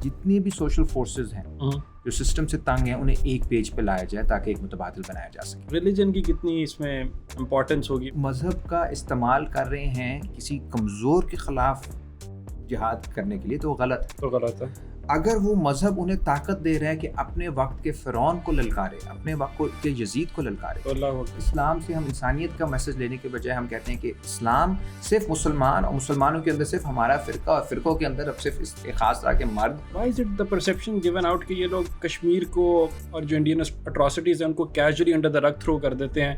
جتنی بھی social forces ہیں جو سسٹم سے تنگ ہیں انہیں ایک پیج پہ لایا جائے تاکہ ایک متبادل بنایا جا سکے. ریلیجن کی کتنی اس میں امپورٹنس ہوگی؟ مذہب کا استعمال کر رہے ہیں کسی کمزور کے خلاف جہاد کرنے کے لیے تو وہ غلط ہے. اگر وہ مذہب انہیں طاقت دے رہا ہے کہ اپنے وقت کے فرعون کو للکارے, اپنے وقت کے یزید کو للکارے, اسلام سے ہم انسانیت کا میسج لینے کے بجائے ہم کہتے ہیں کہ اسلام صرف مسلمان اور مسلمانوں کے اندر صرف ہمارا فرقہ اور فرقوں کے اندر اب صرف ایک خاص طرح کے مرد. Why is it the perception given out کہ یہ لوگ کشمیر کو اور جو انڈین اٹراسٹیز ہیں ان کو casually under the Rig through کر دیتے ہیں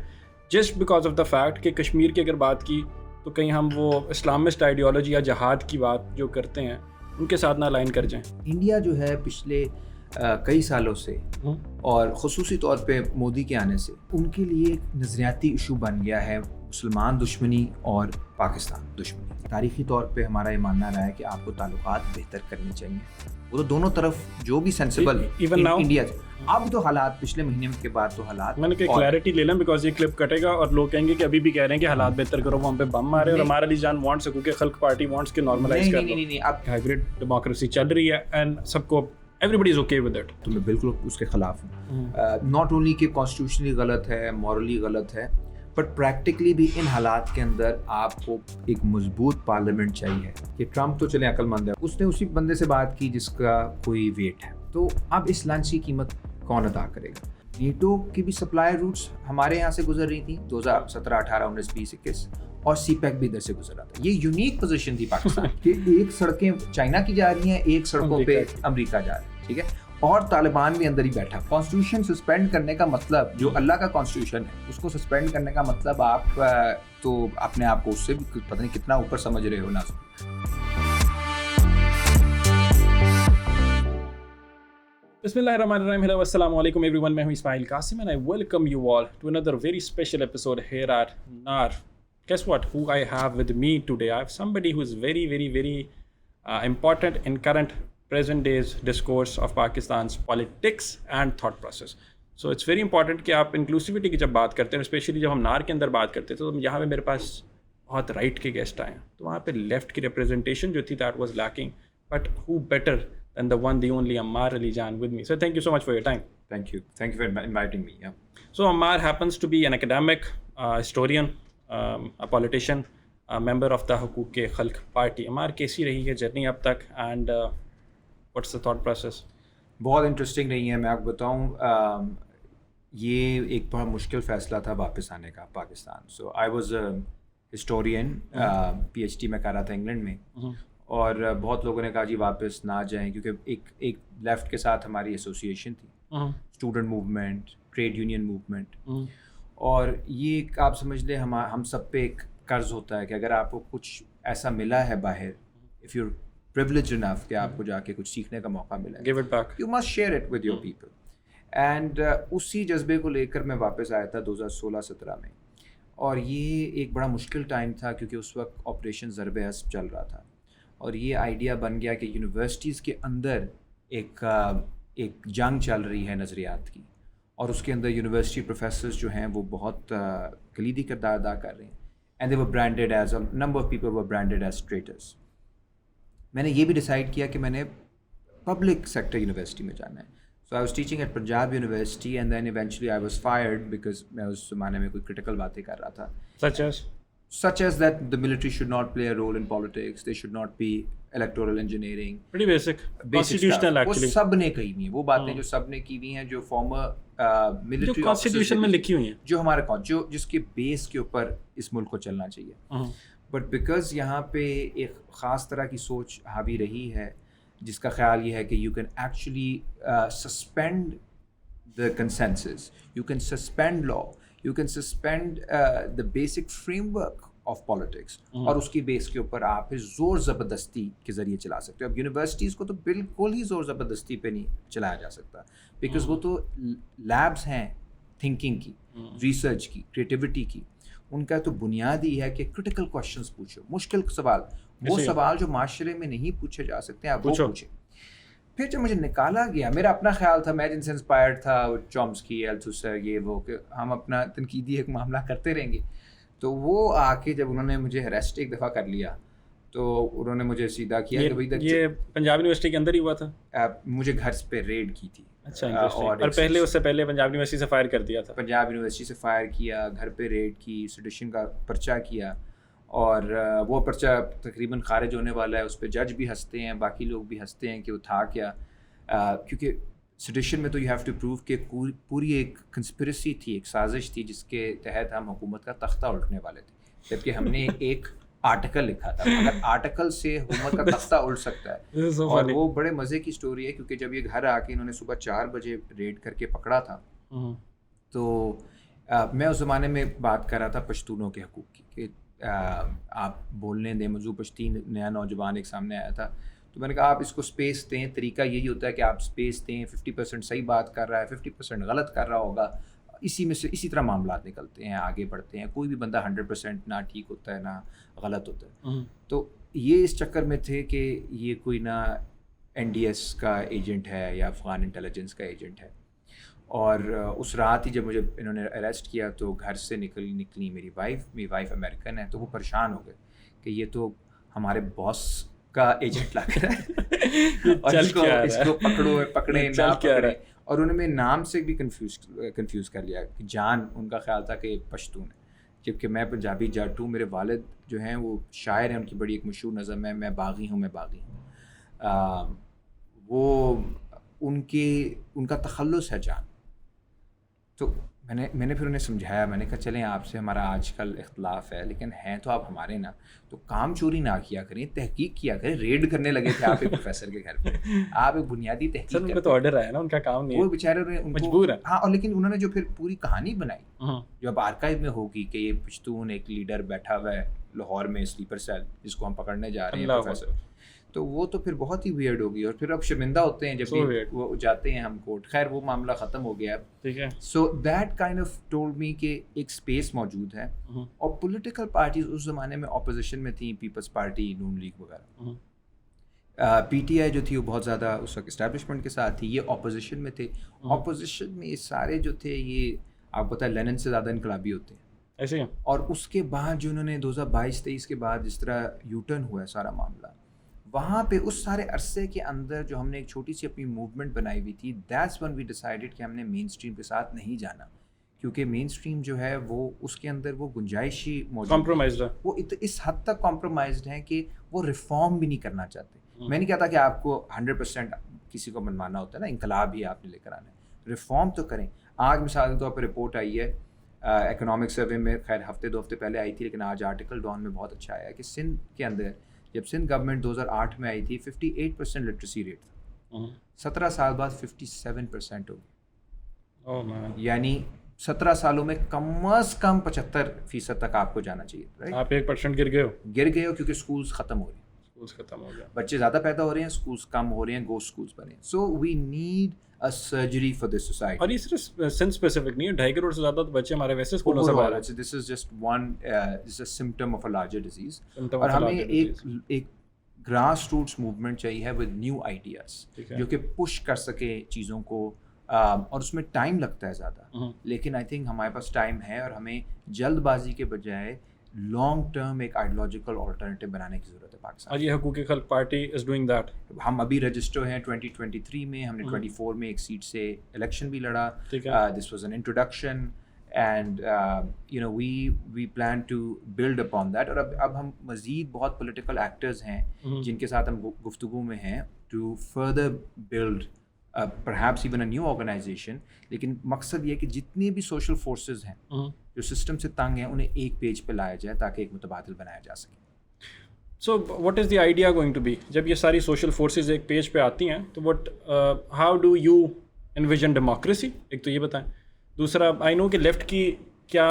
just because of the fact کہ کشمیر کی اگر بات کی تو کہیں ہم وہ اسلامسٹ آئیڈیالوجی یا جہاد کی بات جو کرتے ہیں ان کے ساتھ نہ الائن کر جائیں. انڈیا جو ہے پچھلے کئی سالوں سے اور خصوصی طور پہ مودی کے آنے سے ان کے لیے ایک نظریاتی ایشو بن گیا ہے مسلمان دشمنی اور پاکستان دشمنی. تاریخی طور پہ ہمارا یہ ماننا رہا ہے کہ آپ کو تعلقات بہتر کرنے چاہیے, وہ تو دونوں طرف جو بھی سینسیبل انڈیا. اب تو حالات پچھلے مہینے کے بعد تو حالات میں نے کہ کلیئرٹی لے لیں بیکاز یہ کلپ کٹے گا اور لوگ کہیں گے کہ ابھی بھی کہہ رہے ہیں کہ حالات بہتر کرو, وہ ہم پہ بم مارے اور ہمارا علی جان وانٹس کہ خلق پارٹی وانٹس کے نارملائز کر دو. نہیں اب ہائبرڈ ڈیموکریسی چل رہی ہے اینڈ سب کو every is okay with it. تو میں بالکل اس کے خلاف ہوں. ناٹ اونلی کہ کانسٹیٹیوشنلی غلط ہے, مورلی غلط ہے, بٹ پریکٹیکلی بھی ان حالات کے اندر آپ کو ایک مضبوط پارلیمنٹ چاہیے. کہ ٹرمپ تو چلے عقل مند ہے, اس نے اسی بندے سے بات کی جس کا کوئی ویٹ ہے. تو اب اس لنچ کی قیمت کون ادا کرے گا؟ نیٹو کی بھی سپلائی روٹس ہمارے یہاں سے گزر رہی تھیں 2017, 18, 19, 20, 21 اور سی پیک بھی ادھر سے گزر رہا تھا. یہ یونیک پوزیشن تھی پاکستان کہ ایک سڑکیں چائنا کی جا رہی ہیں, ایک سڑکوں پہ امریکہ جا رہا ہے, ٹھیک ہے, اور طالبان بھی اندر ہی بیٹھا. کانسٹیٹیوشن سسپینڈ کرنے کا مطلب, جو اللہ کا کانسٹیٹیوشن ہے اس کو سسپینڈ کرنے کا مطلب آپ تو اپنے آپ کو اس سے بھی پتہ نہیں کتنا اوپر سمجھ رہے ہو نا. بسم اللہ الرحمن الرحیم. ہیلو السلام علیکم ایوری ون, میں ہوں اسماعیل Qasim and I welcome you all to another very special episode here at NAR. Guess what? Who I have with me today? I have somebody who is very important in current present day's discourse of Pakistan's politics and thought process. So it's very important کہ آپ inclusivity کی جب بات کرتے ہیں, especially جب ہم نار کے اندر بات کرتے ہیں تو یہاں پہ میرے پاس بہت رائٹ کے گیسٹ آئے ہیں, تو وہاں پہ لیفٹ کی ریپرزنٹیشن جو تھی that was lacking, but who better than the one, the only Ammar Ali Jan with me. So thank you so much for your time. Thank you for inviting me. Yeah. So Ammar happens to be an academic, historian, a politician, a member of the Hukuk ke Khalq party. Ammar, کیسی رہی ہے journey اب تک and what's the thought process? بہت interesting رہی ہے. میں آپ کو بتاؤں, یہ ایک بڑا مشکل فیصلہ تھا واپس آنے کا Pakistan. So I was a historian, PhD میں کر رہا تھا انگلینڈ میں, اور بہت لوگوں نے کہا جی واپس نہ جائیں, کیونکہ ایک لیفٹ کے ساتھ ہماری ایسوسیشن تھی, student movement, trade union movement, اور یہ آپ سمجھ لیں ہم سب پہ ایک قرض ہوتا ہے کہ اگر آپ کو کچھ ایسا ملا ہے باہر, اف یو پریولیجڈ انف کہ آپ کو جا کے کچھ سیکھنے کا موقع ملا ہے, give it back, you must share it with your people. And اسی جذبے کو لے کر میں واپس آیا تھا 2016-17 میں, اور یہ ایک بڑا مشکل ٹائم تھا کیونکہ اس وقت آپریشن ضرب حسب چل رہا تھا, اور یہ آئیڈیا بن گیا کہ یونیورسٹیز کے اندر ایک جنگ چل رہی ہے نظریات کی, اور اس کے اندر یونیورسٹی پروفیسرز جو ہیں وہ بہت کلیدی کردار ادا کر رہے ہیں, and they were branded as a number of people were branded as traitors. میں نے یہ بھی ڈیسائیڈ کیا کہ میں نے پبلک سیکٹر یونیورسٹی میں جانا ہے. So I was teaching at Punjab university and then eventually I was fired because میں اس زمانے میں کوئی کرٹیکل باتیں کر رہا تھا, such as that the military should not play a role in politics, they should not be electoral engineering, pretty basic constitutional actually. وہ سب نے کہی ہوئی ہیں وہ باتیں, جو سب نے کی ہوئی ہیں, جو فارمر military constitution میں لکھی ہوئی ہیں, جو ہمارا جس کے بیس کے اوپر اس ملک کو چلنا چاہیے. بٹ بیکاز یہاں پہ ایک خاص طرح کی سوچ حاوی رہی ہے جس کا خیال یہ ہے کہ you can actually suspend the consensus, you can suspend law, you can suspend the basic framework of politics, اور اس کی بیس کے اوپر آپ زور زبردستی کے ذریعے چلا سکتے ہو. اب یونیورسٹیز کو تو بالکل ہی زور زبردستی پہ نہیں چلایا جا سکتا, بیکاز وہ تو لیبس ہیں تھنکنگ کی, ریسرچ کی, کریٹیوٹی کی. ان کا تو بنیادی ہے کہ کرٹیکل کوشچنس پوچھو, مشکل سوال, وہ سوال جو معاشرے میں نہیں پوچھے جا سکتے آپ وہ پوچھیں. پھر جب مجھے نکالا گیا, میرا اپنا خیال تھا, میں جن سے انسپائرڈ تھا چومسکی, التھوسر, یہ وہ, کہ ہم اپنا تنقیدی ایک معاملہ کرتے رہیں گے. تو وہ آ کے جب انہوں نے مجھے ہریسٹ ایک دفعہ کر لیا تو انہوں نے مجھے سیدھا کیا کہ بھائی یہ پنجاب یونیورسٹی کے اندر ہی ہوا تھا. مجھے گھر پہ ریڈ کی تھی. اچھا, اور پہلے اس سے پہلے پنجاب یونیورسٹی سے فائر کر دیا تھا. پنجاب یونیورسٹی سے فائر کیا, گھر پہ ریڈ کی, سیڈیشن کا پرچہ کیا, اور وہ پرچہ تقریباً خارج ہونے والا ہے. اس پہ جج بھی ہنستے ہیں, باقی لوگ بھی ہنستے ہیں کہ وہ تھا کیا, کیونکہ سیڈیشن میں تو یو ہیو ٹو پروو کہ پوری ایک کنسپریسی تھی, ایک سازش تھی جس کے تحت ہم حکومت کا تختہ الٹنے والے تھے. جبکہ ہم نے ایک آرٹیکل لکھا تھا, مگر آرٹیکل سے حکومت کا تختہ الٹ سکتا ہے. اور وہ بڑے مزے کی سٹوری ہے, کیونکہ جب یہ گھر آ کے انہوں نے صبح 4 بجے ریڈ کر کے پکڑا تھا, تو میں اس زمانے میں بات کر رہا تھا پشتونوں کے حقوق کی کہ آپ بولنے دیں. موضوع پشتین نیا نوجوان ایک سامنے آیا تھا, تو میں نے کہا آپ اس کو اسپیس دیں. طریقہ یہی ہوتا ہے کہ آپ اسپیس دیں, 50% صحیح بات کر رہا ہے, 50% غلط کر رہا ہوگا, اسی میں سے اسی طرح معاملات نکلتے ہیں, آگے بڑھتے ہیں. کوئی بھی بندہ 100% نہ ٹھیک ہوتا ہے نہ غلط ہوتا ہے. تو یہ اس چکر میں تھے کہ یہ کوئی نہ NDS کا ایجنٹ ہے یا افغان انٹیلیجنس کا ایجنٹ ہے. اور اس رات ہی جب مجھے انہوں نے اریسٹ کیا تو گھر سے نکلی میری وائف امریکن ہے, تو وہ پریشان ہو گئے کہ یہ تو ہمارے باس کا ایجنٹ لا کر ہے اور اس کو پکڑے نہ پکڑے. اور انہوں نے نام سے بھی کنفیوز کر لیا کہ جان, ان کا خیال تھا کہ پشتون ہے, جبکہ میں پنجابی جٹ ہوں. میرے والد جو ہیں وہ شاعر ہیں, ان کی بڑی ایک مشہور نظم ہے میں باغی ہوں. وہ ان کا تخلص ہے جان. تو میں نے پھر انہیں سمجھایا, میں نے کہا چلیں آپ سے ہمارا آج کل اختلاف ہے, لیکن ہیں تو آپ ہمارے نا, تو کام چوری نہ کیا کریں, تحقیق کیا کریں. ریڈ کرنے لگے تھے آپ ایک پروفیسر کے گھر پہ, آپ ایک بنیادی تحقیق. ان کو تو آرڈر ہے نا, ان کا کام نہیں ہے, وہ بیچارے مجبور ہے. ہاں, اور لیکن انہوں نے جو پھر پوری کہانی بنائی جو اب آرکائیو میں ہوگی کہ یہ پشتون ایک لیڈر بیٹھا ہوا ہے لاہور میں سلیپر سیل جس کو ہم پکڑنے جا رہے ہیں پروفیسر, تو وہ تو پھر بہت ہی ویئرڈ ہوگی. اور پھر اب شرمندہ ہوتے ہیں جب بھی وہ جاتے ہیں ہم کورٹ. خیر وہ معاملہ ختم ہو گیا ٹھیک ہے. So that kind of told me کہ ایک اسپیس موجود ہے. اور پولیٹیکل پارٹیز اس زمانے میں اپوزیشن میں تھیں, پیپلز پارٹی, نون لیگ وغیرہ. PTI جو تھی وہ بہت زیادہ اس وقت اسٹیبلشمنٹ کے ساتھ تھی, یہ اپوزیشن میں تھے. اپوزیشن میں یہ سارے جو تھے یہ آپ بتائیں لینن سے زیادہ انقلابی ہوتے ہیں ایسے. اور اس کے بعد جو انہوں نے 2022-23 کے بعد جس طرح یو ٹرن ہوا ہے سارا معاملہ, وہاں پہ اس سارے عرصے کے اندر جو ہم نے ایک چھوٹی سی اپنی موومنٹ بنائی ہوئی تھی, دیٹس ون وی ڈیسائیڈڈ کہ ہم نے مین اسٹریم کے ساتھ نہیں جانا, کیونکہ مین اسٹریم جو ہے وہ اس کے اندر وہ گنجائشی کمپرومائزڈ ہے, وہ اس حد تک کمپرومائزڈ ہیں کہ وہ ریفارم بھی نہیں کرنا چاہتے. میں نہیں کہتا کہ آپ کو 100% کسی کو منوانا ہوتا ہے نا, انقلاب ہی آپ نے لے کر آنا ہے, ریفارم تو کریں. آج مثال کے طور پر رپورٹ آئی ہے اکنامک سروے میں, خیر ہفتے 2 ہفتے پہلے آئی تھی, لیکن آج آرٹیکل ڈان میں بہت اچھا آیا کہ سندھ کے اندر جب سندھ گورنمنٹ 2008 میں آئی تھی 58% لٹریسی ریٹ تھا, 17 سال بعد 57% ہو گئی. یعنی 17 سالوں میں کم از کم 75% تک آپ کو جانا چاہیے. آپ 1% گر گئے ہو کیونکہ اسکولس ختم ہو رہے ہیں, ختم ہو گیا, بچے زیادہ پیدا ہو رہے ہیں, اسکولس کم ہو رہے ہیں, گوسٹ اسکولس بنے ہیں. So we need a surgery for this society. اور یہ صرف سندھ اسپیسیفک نہیں ہے, 2.5 کروڑ سے زیادہ تو بچے ہمارے ویسے اسکولوں سے باہر ہیں. This is just one this is a symptom of a larger disease. اور ہمیں ایک گراس روٹس موومنٹ چاہیے ہے with new ideas جو کہ پش کر سکے چیزوں کو, اور اس میں ٹائم لگتا ہے زیادہ, لیکن آئی تھنک ہمارے پاس ٹائم ہے اور ہمیں جلد بازی کے بجائے لانگ ٹرم ایک آئیڈیولوجیکل آلٹرنیٹیو بنانے کی ضرورت ہے پاکستان. اور یہ حقوق خلق پارٹی از ڈوئنگ دیٹ. ہم ابھی رجسٹر ہیں 2023 میں, ہم نے 24 میں ایک سیٹ سے الیکشن بھی لڑا. This was an introduction and you know we plan to build upon that. اور اب ہم مزید بہت پولیٹیکل ایکٹرز ہیں جن کے ساتھ ہم گفتگو میں ہیں to further build perhaps even a new organization. لیکن مقصد یہ ہے کہ جتنے بھی سوشل فورسز ہیں جو سسٹم سے تنگ ہیں انہیں ایک پیج پہ لایا جائے تاکہ ایک متبادل بنایا جا سکے. So what is the idea going to be? جب یہ ساری سوشل فورسز ایک پیج پہ آتی ہیں تو how do you invasion democracy? ایک تو یہ بتائیں. دوسرا, آئی نو کہ لیفٹ کی کیا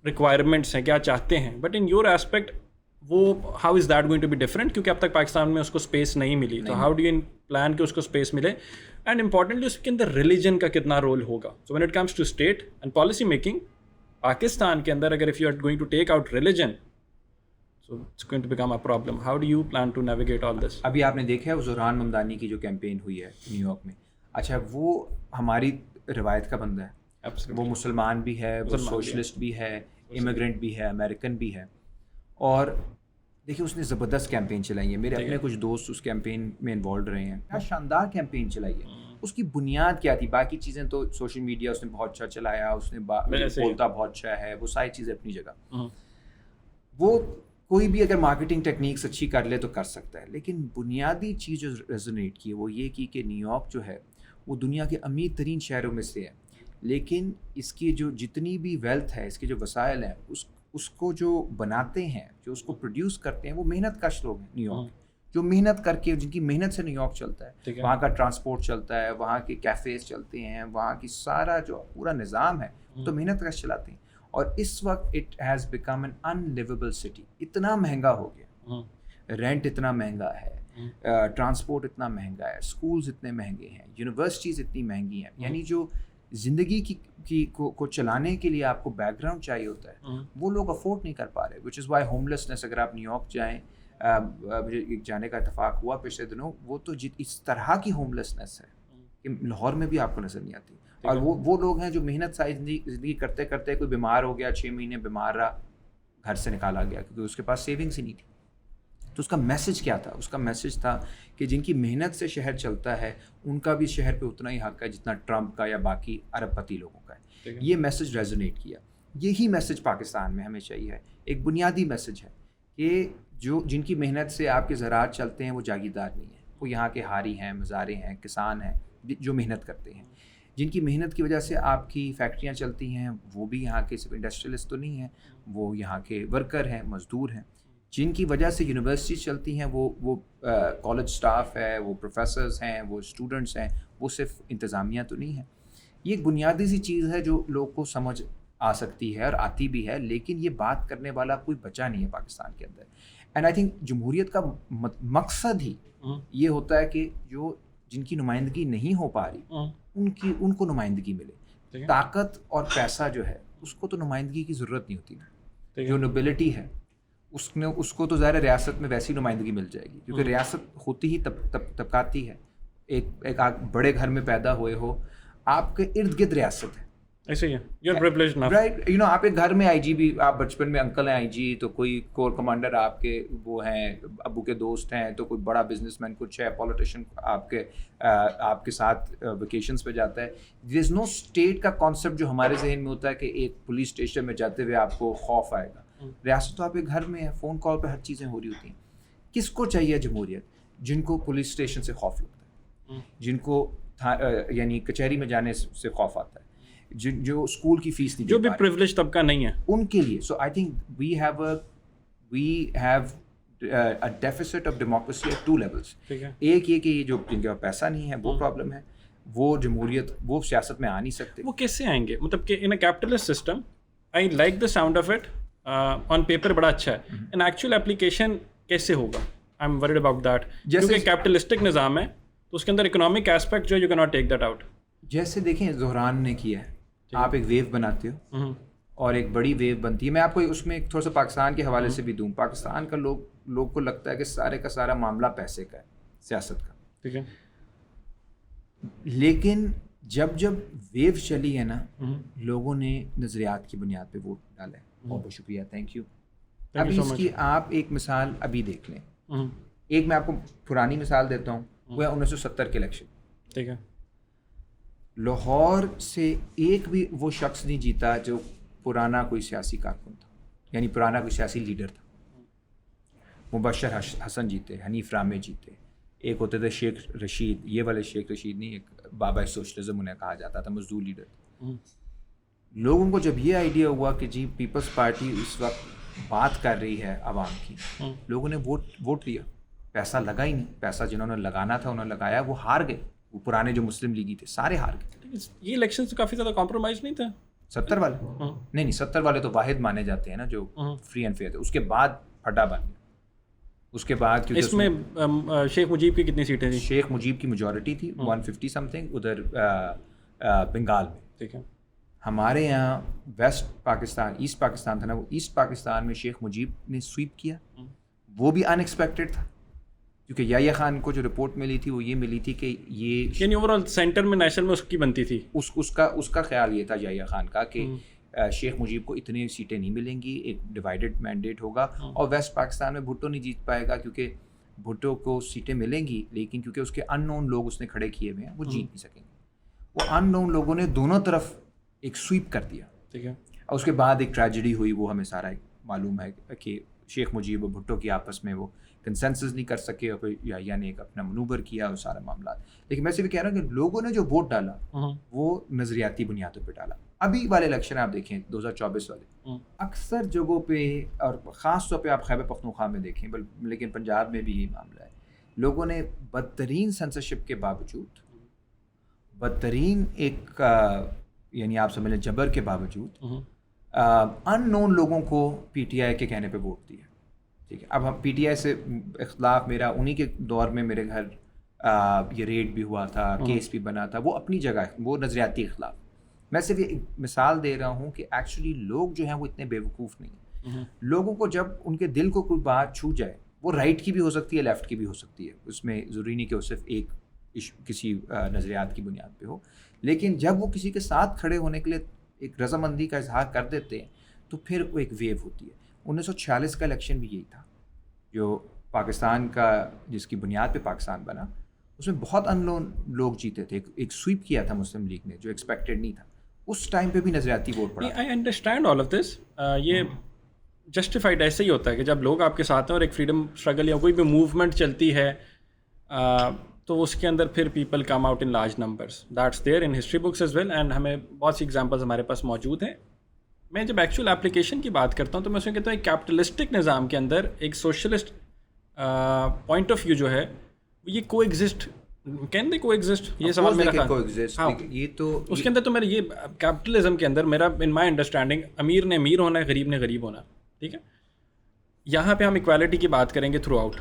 ریکوائرمنٹس ہیں, کیا چاہتے ہیں, بٹ ان یور ایسپیکٹ وہ how is that going to be different, کیونکہ اب تک پاکستان میں اس کو اسپیس نہیں ملی. تو ہاؤ ڈو یو پلان کہ اس کو اسپیس ملے, اینڈ امپورٹنٹلی اس کے اندر ریلیجن کا کتنا رول ہوگا. So when it comes to state and policy making Pakistan کے اندر, اگر if you are going to take out religion so it's going to become a problem. How do you plan to navigate all this? ابھی آپ نے دیکھا ہے زوران ممدانی کی جو کیمپین ہوئی ہے نیو یارک میں, اچھا وہ ہماری روایت کا بندہ ہے, وہ مسلمان بھی ہے, وہ سوشلسٹ بھی ہے, امیگرینٹ بھی ہے, امریکن بھی ہے, اور دیکھیے اس نے زبردست کیمپین چلائی ہے, میرے اپنے کچھ دوست اس کیمپین میں انوالوڈ رہے ہیں, کیا شاندار کیمپین چلائی ہے. اس کی بنیاد کیا تھی؟ باقی چیزیں تو سوشل میڈیا اس نے بہت اچھا چلایا, اس نے بولتا بہت اچھا ہے, وہ ساری چیزیں اپنی جگہ. وہ کوئی بھی اگر مارکیٹنگ ٹیکنیکس اچھی کر لے تو کر سکتا ہے, لیکن بنیادی چیز جو ریزونیٹ کی ہے وہ یہ کی کہ نیو یارک جو ہے وہ دنیا کے امیر ترین شہروں میں سے ہے, لیکن اس کی جو جتنی بھی ویلتھ ہے, اس کے جو وسائل ہیں, اس کو جو بناتے ہیں, جو اس کو پروڈیوس کرتے ہیں, وہ محنت کش لوگ ہیں نیو یارک, جو محنت کر کے, جن کی محنت سے نیو یارک چلتا ہے. وہاں کا ٹرانسپورٹ چلتا ہے, وہاں کے کیفیز چلتے ہیں, وہاں کی سارا جو پورا نظام ہے تو محنت کش چلاتے ہیں. اور اس وقت it has become an unlivable city. اتنا مہنگا ہو گیا, رینٹ اتنا مہنگا ہے, ٹرانسپورٹ اتنا مہنگا ہے, اسکولز اتنے مہنگے ہیں, یونیورسٹیز اتنی مہنگی ہیں. یعنی جو زندگی کو چلانے کے لیے آپ کو بیک گراؤنڈ چاہیے ہوتا ہے, وہ لوگ افورڈ نہیں کر پا رہے. وچ از وائی ہوم لیسنس, اگر آپ نیو یارک جائیں, مجھے جانے کا اتفاق ہوا پچھلے دنوں, وہ تو اس طرح کی ہوم لیسنس ہے کہ لاہور میں بھی آپ کو نظر نہیں آتی. اور وہ لوگ ہیں جو محنت ساری زندگی کرتے کرتے, کوئی بیمار ہو گیا, 6 مہینے بیمار رہا, گھر سے نکالا گیا کیونکہ اس کے پاس سیونگس ہی نہیں تھی. تو اس کا میسج کیا تھا؟ اس کا میسج تھا کہ جن کی محنت سے شہر چلتا ہے ان کا بھی شہر پہ اتنا ہی حق ہے جتنا ٹرمپ کا یا باقی ارب پتی لوگوں کا ہے. یہ میسج ریزونیٹ کیا. یہی میسج پاکستان میں ہمیں چاہیے. ایک بنیادی میسج ہے کہ جن کی محنت سے آپ کے زراعت چلتے ہیں وہ جاگیردار نہیں ہیں, وہ یہاں کے ہاری ہیں, مزارے ہیں, کسان ہیں جو محنت کرتے ہیں. جن کی محنت کی وجہ سے آپ کی فیکٹریاں چلتی ہیں وہ بھی یہاں کے صرف انڈسٹریلسٹ تو نہیں ہیں, وہ یہاں کے ورکر ہیں, مزدور ہیں. جن کی وجہ سے یونیورسٹیز چلتی ہیں وہ کالج سٹاف ہے, وہ پروفیسرز ہیں, وہ اسٹوڈنٹس ہیں, وہ صرف انتظامیہ تو نہیں ہیں. یہ ایک بنیادی سی چیز ہے جو لوگ کو سمجھ آ سکتی ہے اور آتی بھی ہے, لیکن یہ بات کرنے والا کوئی بچہ نہیں ہے پاکستان کے اندر. اینڈ آئی تھنک جمہوریت کا مقصد ہی یہ ہوتا ہے کہ جن کی نمائندگی نہیں ہو پا رہی ان کو نمائندگی ملے. طاقت اور پیسہ جو ہے اس کو تو نمائندگی کی ضرورت نہیں ہوتی. جو نوبلٹی ہے اس کو تو ظاہر ریاست میں ویسی نمائندگی مل جائے گی, کیونکہ ریاست ہوتی ہی طبقاتی ہے. ایک آپ بڑے گھر میں پیدا ہوئے ہو, آپ کے ارد گرد ریاست ہے. ایسے ہی ہے, یو آر پریولیجڈ نا, رائٹ. یو نو آپ ایک گھر میں آئی جی بھی, آپ بچپن میں انکل ہیں آئی جی, تو کوئی کور کمانڈر آپ کے وہ ہیں, ابو کے دوست ہیں, تو کوئی بڑا بزنس مین کچھ ہے, پولیٹیشین آپ کے ساتھ ویکیشنس پہ جاتا ہے. دیر از نو اسٹیٹ کا کانسیپٹ جو ہمارے ذہن میں ہوتا ہے کہ ایک پولیس اسٹیشن میں جاتے ہوئے آپ کو خوف آئے گا. ریاست تو آپ کے گھر میں ہے, فون کال پہ ہر چیزیں ہو رہی ہوتی ہیں. کس کو چاہیے جمہوریت؟ جن کو پولیس اسٹیشن سے خوف لگتا ہے, جن کو یعنی کچہری میں جانے سے خوف آتا ہے, جو اسکول کی فیس نہیں, جو بھی پریولیج طبقہ نہیں ہے ان کے لیے. So I think we have a deficit of democracy at 2 levels. ایک یہ کہ یہ جو جن کے پاس پیسہ نہیں ہے وہ پرابلم ہے, وہ جمہوریت وہ سیاست میں آ نہیں سکتے. وہ کیسے آئیں گے؟ مطلب کہ in a capitalist system I like the sound of it, on paper بڑا اچھا ہے, ان ایکچوئل اپلیکیشن کیسے ہوگا؟ I am worried about that. کیونکہ کیپٹلسٹک نظام ہے تو اس کے اندر اکنامک ایسپیکٹ جو you cannot take that out. جیسے دیکھیں زہران نے کیا ہے, آپ ایک ویو بناتے ہو اور ایک بڑی ویو بنتی ہے. میں آپ کو اس میں تھوڑا سا پاکستان کے حوالے سے بھی دوں. پاکستان کا لوگ کو لگتا ہے کہ سارے کا سارا معاملہ پیسے کا ہے, سیاست کا. ٹھیک ہے, لیکن جب ویو چلی ہے نا, لوگوں نے نظریات کی بنیاد پہ ووٹ ڈالا ہے. بہت بہت شکریہ, تھینک یو. ابھی اس کی آپ ایک مثال ابھی دیکھ لیں. ایک میں آپ کو پرانی مثال دیتا ہوں, وہ ہے 1970 کے الیکشن. ٹھیک ہے, لاہور سے ایک بھی وہ شخص نہیں جیتا جو پرانا کوئی سیاسی کارکن تھا, یعنی پرانا کوئی سیاسی لیڈر تھا. مبشر حسن جیتے, حنیف رامے جیتے, ایک ہوتے تھے شیخ رشید, یہ والے شیخ رشید نہیں, ایک بابا سوشلزم انہیں کہا جاتا تھا, مزدور لیڈر تھا. لوگوں کو جب یہ آئیڈیا ہوا کہ جی پیپلز پارٹی اس وقت بات کر رہی ہے عوام کی, لوگوں نے ووٹ دیا. پیسہ لگا ہی نہیں, پیسہ جنہوں نے لگانا تھا انہوں نے لگایا, وہ ہار گئے. وہ پرانے جو مسلم لیگی تھے سارے ہار گئے. یہ الیکشن سے کافی زیادہ کمپرومائز نہیں تھا 70 والے. نہیں 70 والے تو واحد مانے جاتے ہیں نا جو فری اینڈ فیئر تھے. اس کے بعد پھٹا بن گیا. اس کے بعد اس میں شیخ مجیب کی کتنی سیٹیں تھیں؟ شیخ مجیب کی میجورٹی تھی 150 سم تھنگ ادھر بنگال میں. ٹھیک ہے, ہمارے یہاں ویسٹ پاکستان, ایسٹ پاکستان تھا نا, وہ ایسٹ پاکستان میں شیخ مجیب نے سویپ کیا. وہ بھی ان ایکسپیکٹڈ تھا, کیونکہ یحییٰ خان کو جو رپورٹ ملی تھی وہ یہ ملی تھی کہ یہ یعنی اوور آل سینٹر میں نیشنل میں اس کی بنتی تھی. اس کا خیال یہ تھا یحییٰ خان کا کہ شیخ مجیب کو اتنی سیٹیں نہیں ملیں گی, ایک ڈیوائیڈڈ مینڈیٹ ہوگا, اور ویسٹ پاکستان میں بھٹو نہیں جیت پائے گا کیونکہ بھٹو کو سیٹیں ملیں گی لیکن کیونکہ اس کے ان نون لوگ اس نے کھڑے کیے ہوئے ہیں وہ جیت نہیں سکیں گے. وہ ان نون لوگوں نے دونوں طرف ایک سویپ کر دیا, ٹھیک ہے, اور اس کے بعد ایک ٹریجڈی ہوئی, وہ ہمیں سارا معلوم ہے کہ شیخ مجیب اور بھٹو کی آپس میں وہ کنسنسس نہیں کر سکے اور پھر یا نے ایک اپنا منوور کیا اور سارا معاملات. لیکن میں سے بھی کہہ رہا ہوں کہ لوگوں نے جو ووٹ ڈالا وہ نظریاتی بنیادوں پہ ڈالا. ابھی والے الیکشن آپ دیکھیں 2024 والے, اکثر جگہوں پہ اور خاص طور پہ آپ خیبر پختونخوا میں دیکھیں, لیکن پنجاب میں بھی یہی معاملہ ہے, لوگوں نے بدترین سینسرشپ کے باوجود, بدترین ایک یعنی آپ سمجھ لیں جبر کے باوجود ان نون لوگوں کو پی ٹی آئی کے کہنے پہ ووٹ دیا. ٹھیک ہے, اب ہم پی ٹی آئی سے اختلاف, میرا انہی کے دور میں میرے گھر یہ ریڈ بھی ہوا تھا, کیس بھی بنا تھا, وہ اپنی جگہ, وہ نظریاتی اختلاف. میں صرف ایک مثال دے رہا ہوں کہ ایکچولی لوگ جو ہیں وہ اتنے بیوقوف نہیں ہیں. لوگوں کو جب ان کے دل کو کوئی بات چھو جائے, وہ رائٹ کی بھی ہو سکتی ہے, لیفٹ کی بھی ہو سکتی ہے, اس میں ضروری نہیں کہ وہ صرف ایک کسی نظریات کی بنیاد پہ ہو, لیکن جب وہ کسی کے ساتھ کھڑے ہونے کے لیے ایک رضامندی کا اظہار کر دیتے ہیں تو پھر وہ ایک ویو ہوتی ہے. 1946 کا الیکشن بھی یہی تھا جو پاکستان کا, جس کی بنیاد پہ پاکستان بنا, اس میں بہت ان نون لوگ جیتے تھے. ایک سویپ کیا تھا مسلم لیگ نے جو ایکسپیکٹڈ نہیں تھا, اس ٹائم پہ بھی نظریاتی ووٹ پڑا. I understand all of this. یہ جسٹیفائڈ ایسے ہی ہوتا ہے کہ جب لوگ آپ کے ساتھ ہیں اور ایک فریڈم اسٹرگل یا کوئی بھی موومنٹ چلتی ہے تو اس کے اندر پھر people come out in large numbers. That's there in history books as well, and ہمیں بہت سی ایگزامپلز ہمارے پاس موجود ہیں. میں جب ایکچوئل اپلیکیشن کی بات کرتا ہوں تو میں اس میں کہتا ہوں ایک کیپٹلسٹک نظام کے اندر ایک سوشلسٹ پوائنٹ آف ویو جو ہے یہ کو ایگزسٹ, کین دے کو ایگزسٹ, یہ سوال میرا تھا. یہ تو اس کے اندر تو میرا یہ کیپٹلزم کے اندر میرا ان مائی انڈرسٹینڈنگ امیر نے امیر ہونا ہے, غریب نے غریب ہونا, ٹھیک ہے. یہاں پہ ہم ایکویلٹی کی بات کریں گے تھرو آؤٹ,